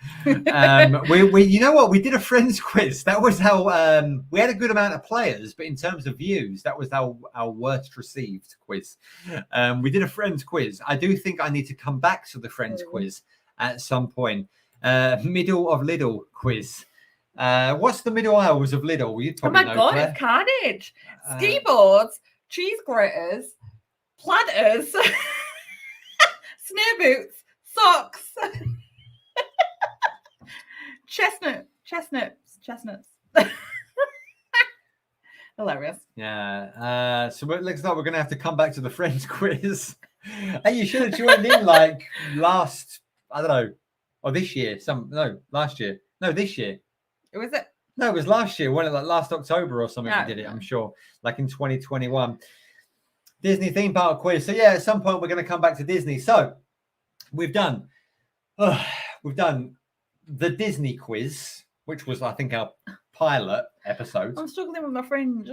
We you know what? We did a friends quiz. That was how we had a good amount of players, but in terms of views, that was our worst received quiz. We did a friends quiz. I do think I need to come back to the friends quiz at some point. Middle of Lidl quiz. What's the middle aisles of Lidl? You Oh probably my know, god, Claire. it's carnage. Ski boards, cheese graters, platters, snow boots, socks, chestnuts. Hilarious. Yeah. So it looks like we're going to have to come back to the friends quiz. Hey, you should have joined in like last, I don't know, or this year. Last year. No, this year. Was it? No, it was last year. Wasn't it like last October or something? No. We did it, I'm sure. Like in 2021. Disney theme park quiz. So yeah, at some point we're going to come back to Disney. So we've done the Disney quiz, which was I think our pilot episode. I'm struggling with my fringe.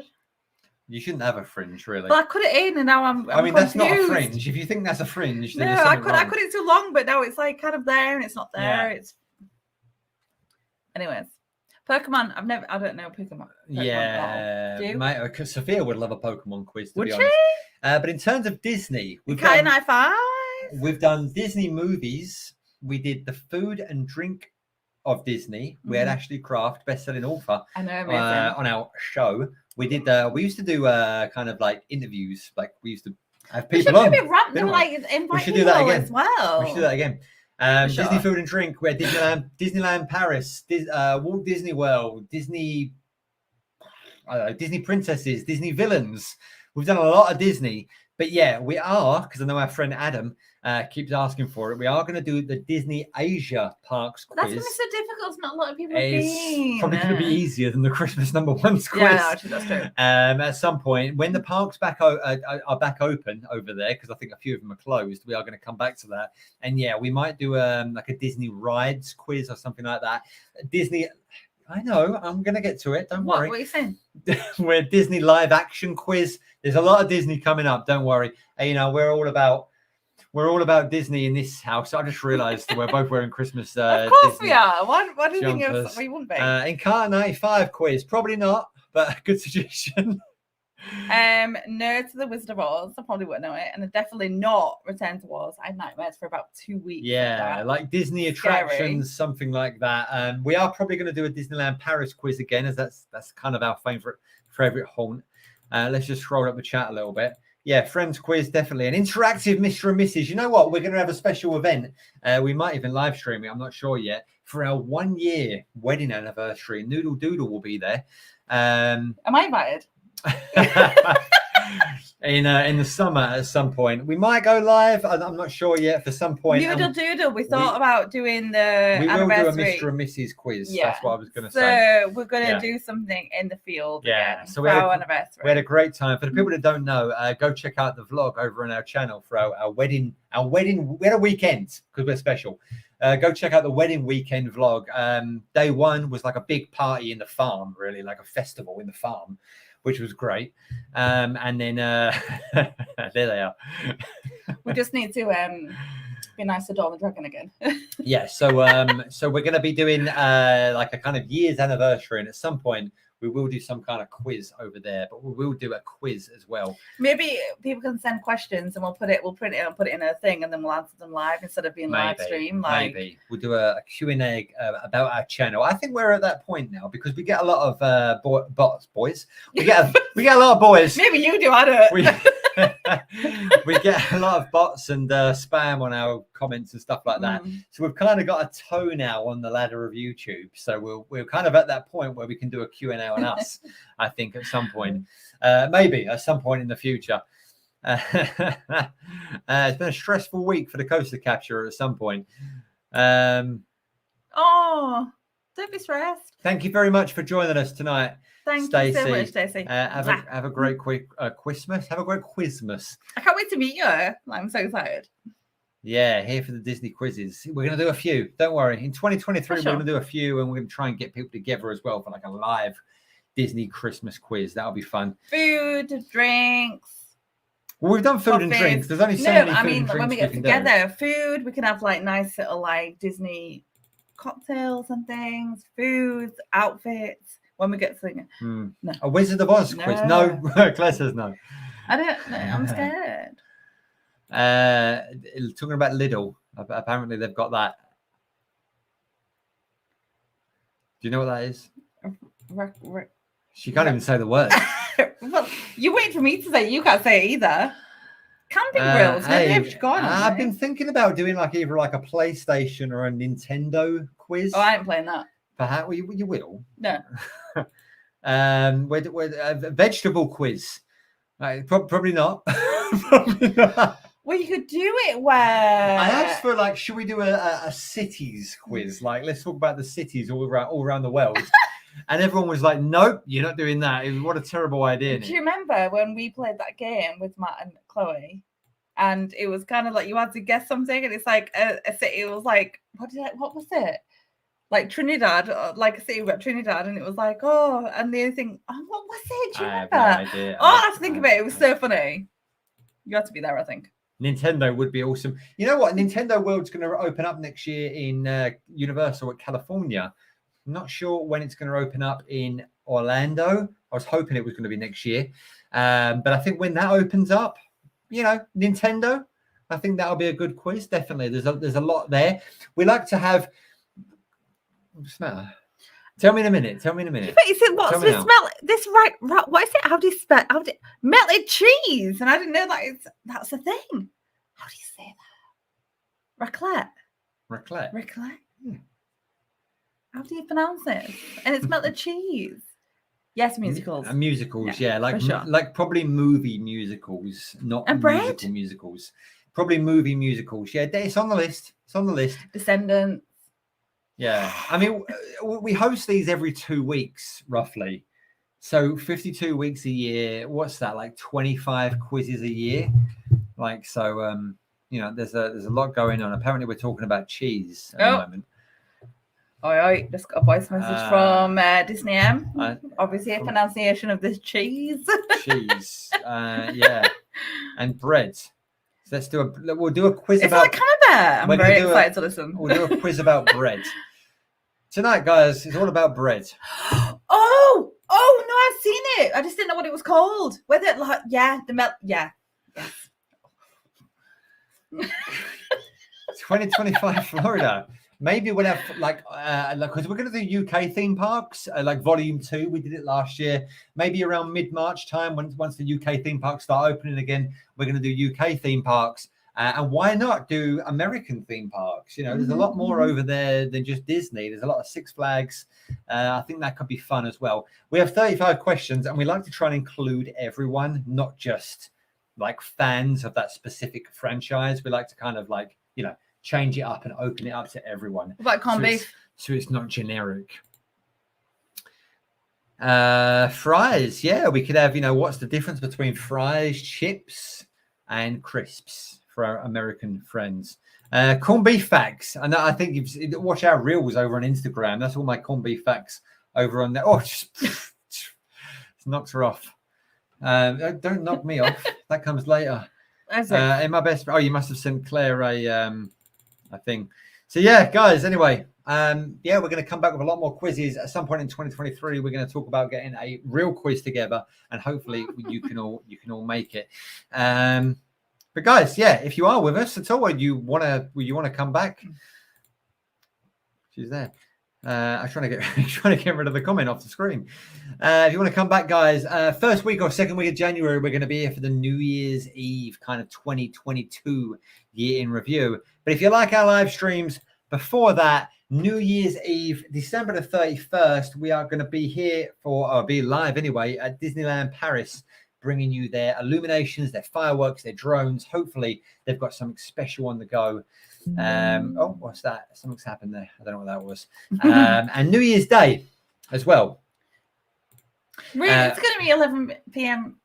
You shouldn't have a fringe, really. But I cut it in and now I'm I mean, that's not a confused. fringe. If you think that's a fringe, No, then I there's cut something wrong. it too long, but now it's like kind of there and it's not there. Yeah. It's anyways. Pokemon, I don't know Pokemon. Yeah, Do you? mate, Sophia would love a Pokemon quiz, to Would be she? honest. But in terms of Disney, Cat and I 5. we've done Disney movies. We did the food and drink of Disney. We had Ashley Kraft, best-selling author, I know, amazing. on our show. We did. We used to do kind of like interviews. Like we used to have We should people on. maybe random, didn't we? like invite should do that people again. as well. We should do that again. For Disney sure. food and drink. We had Disneyland Paris, Walt Disney World, Disney princesses, Disney villains. We've done a lot of Disney, but yeah, we are, because I know our friend Adam keeps asking for it. We are going to do the Disney Asia Parks quiz. That's going to be so difficult. It's not a lot of people have been. It's probably going to be easier than the Christmas #1 quiz. Yeah, no, actually, that's true. At some point, when the parks are back open over there, because I think a few of them are closed, we are going to come back to that. And yeah, we might do like a Disney rides quiz or something like that. Disney, I know, I'm going to get to it. Don't worry. What are you saying? We're Disney live action quiz. There's a lot of Disney coming up. Don't worry. And, you know, we're all about Disney in this house. I just realised we're both wearing Christmas. Of course Disney we are. Why do you think jumpers. we wouldn't be? Incarnate 95 quiz. Probably not, but good suggestion. Nerds of the Wizard of Oz. I probably wouldn't know it, and definitely not Return to Oz. I had nightmares for about 2 weeks. Yeah, like Disney attractions, something like that. We are probably going to do a Disneyland Paris quiz again, as that's kind of our favorite haunt. Let's just scroll up the chat a little bit. Yeah, friends quiz, definitely an interactive Mr. and Mrs. You know what? We're going to have a special event. We might even live stream it. I'm not sure yet. For our 1-year wedding anniversary, Noodle Doodle will be there. Am I invited? in the summer at some point. We might go live. I'm not sure yet. For some point, Noodle Doodle. We thought about doing the we will do a anniversary. Mr. and Mrs. quiz. Yeah. That's what I was going to say. So we're going to Yeah. do something in the field. Yeah, again so for we had our a- anniversary. We had a great time. For the people that don't know, go check out the vlog over on our channel for our wedding. We had a weekend because we're special. Go check out the wedding weekend vlog. Day one was like a big party in the farm, really, like a festival in the farm, which was great. And then there they are. We just need to be nice to Dawn the Dragon again. Yeah, so we're going to be doing like a kind of year's anniversary, and at some point we will do some kind of quiz over there, but we will do a quiz as well. Maybe people can send questions and we'll print it and put it in a thing, and then we'll answer them live instead of being live stream. Like, maybe we'll do a Q&A about our channel. I think we're at that point now because we get a lot of boys. We get a lot of boys. Maybe you do. I don't. We get a lot of bots and spam on our comments and stuff like that. So we've kind of got a toe now on the ladder of YouTube. So we're kind of at that point where we can do a Q&A on us, I think, at some point. Maybe at some point in the future. It's been a stressful week for the Coaster Capture at some point. Oh, don't be stressed. Thank you very much for joining us tonight. Thank Stacey. you so much, Stacey. Have a great Quizmas. Have a great Quizmas. I can't wait to meet you. I'm so excited. Yeah, here for the Disney quizzes. We're going to do a few. Don't worry. In 2023, For sure. we're going to do a few, and we're going to try and get people together as well for like a live Disney Christmas quiz. That'll be fun. Food, drinks. Well, we've done food and Coffees. drinks. There's only so many food I mean, and drinks when we get can do. together, food, we can have like nice little like Disney cocktails and things, foods, outfits. When we get to no. A Wizard of Oz quiz. No, Claire says no. I don't know. I'm scared. Talking about Lidl, apparently they've got that. Do you know what that is? She can't even say the word. Well, you wait for me to say it. You can't say it either. Camping grills. Maybe I've been thinking about doing like either like a PlayStation or a Nintendo quiz. Oh, I ain't playing that. Perhaps you will. No. With a vegetable quiz. Probably not. Probably not. Well, you could do it where I asked for like, should we do a cities quiz? Like, let's talk about the cities all around the world. And everyone was like, nope, you're not doing that. What a terrible idea. Do you remember when we played that game with Matt and Chloe? And it was kind of like you had to guess something, and it's like a city. It was like what was it? Like Trinidad, like a city about Trinidad, and it was like, oh, and the other thing, oh, what was it? Do you remember? I have no idea. Oh, I have to think about it. It was so funny. You had to be there, I think. Nintendo would be awesome. You know what? Nintendo World's going to open up next year in Universal at California. I'm not sure when it's going to open up in Orlando. I was hoping it was going to be next year. But I think when that opens up, you know, Nintendo, I think that'll be a good quiz. Definitely. There's a lot there. We like to have... What's the matter? Tell me in a minute. But you said, what's this smell? This right? What is it? How do you spell? Melted cheese? And I didn't know that's a thing. How do you say that? Raclette. How do you pronounce it? And it's melted cheese. Yes, musicals. Musicals, yeah, for sure. like probably movie musicals, not And bread? musical musicals. Probably movie musicals. Yeah, it's on the list. Descendants. Yeah, I mean, we host these every 2 weeks, roughly. So 52 weeks a year. What's that? Like 25 quizzes a year. Like so, you know, there's a lot going on. Apparently, we're talking about cheese at the moment. Oh, just got a voice message from Disney M. Obviously, a pronunciation of this cheese. Cheese, yeah, and bread. So we'll do a quiz It's about. like Camembert. I'm very excited to listen. We'll do a quiz about bread tonight, guys. It's all about bread. Oh no, I've seen it. I just didn't know what it was called. Whether the melt. Yeah. Yes. 2025 Florida. Maybe we'll have like because we're going to do UK theme parks, like Volume 2. We did it last year. Maybe around mid-March time, once the UK theme parks start opening again, we're going to do UK theme parks. And why not do American theme parks? You know, there's a lot more over there than just Disney. There's a lot of Six Flags. I think that could be fun as well. We have 35 questions, and we like to try and include everyone, not just like fans of that specific franchise. We like to kind of like, you know, change it up and open it up to everyone. What about corned beef? So it's not generic. Fries, yeah, we could have, you know, what's the difference between fries, chips, and crisps for our American friends. Corned beef facts. And I think you've watch our reels over on Instagram. That's all my corned beef facts over on there. Oh, just knocks her off. Don't knock me off. That comes later. That's it. In my best. Oh, you must have sent Claire a thing. So yeah, guys. Anyway, yeah, we're going to come back with a lot more quizzes at some point in 2023. We're going to talk about getting a real quiz together, and hopefully you can all make it. But guys, yeah, if you are with us at all, you want to come back. She's there. I'm trying to get rid of the comment off the screen. If you want to come back, guys, first week or second week of January, we're going to be here for the New Year's Eve kind of 2022 year in review. But if you like our live streams before that, New Year's Eve, December the 31st, we are going to be here or be live anyway at Disneyland Paris, bringing you their illuminations, their fireworks, their drones. Hopefully, they've got something special on the go. Oh, what's that? Something's happened there. I don't know what that was. And New Year's Day as well. Really, it's going to be 11 p.m.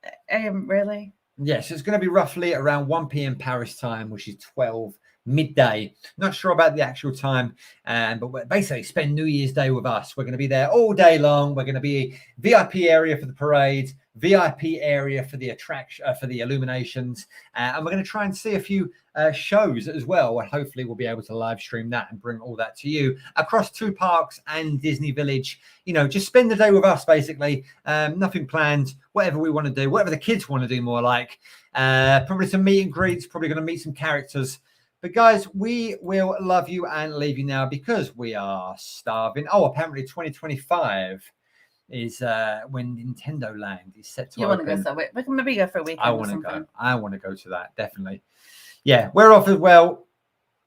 Really? Yes, it's going to be roughly around 1 p.m. Paris time, which is 12 midday. Not sure about the actual time, but we're basically spend New Year's Day with us. We're going to be there all day long. We're going to be VIP area for the parades, VIP area for the attraction, for the illuminations, and we're going to try and see a few shows as well. And hopefully, we'll be able to live stream that and bring all that to you across 2 parks and Disney Village. You know, just spend the day with us, basically. Nothing planned. Whatever we want to do, whatever the kids want to do, more like. Probably some meet and greets. Probably going to meet some characters. But guys, we will love you and leave you now because we are starving. Oh, apparently 2025 is when Nintendo Land is set to You open. want to go somewhere? We can maybe go for a weekend. I want to go. I want to go to that, definitely. Yeah, we're off as well.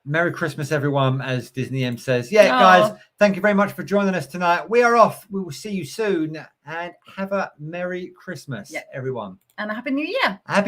Merry Christmas, everyone, as Disney M says. Yeah, guys, thank you very much for joining us tonight. We are off. We will see you soon and have a Merry Christmas, everyone. And a Happy New Year. Happy New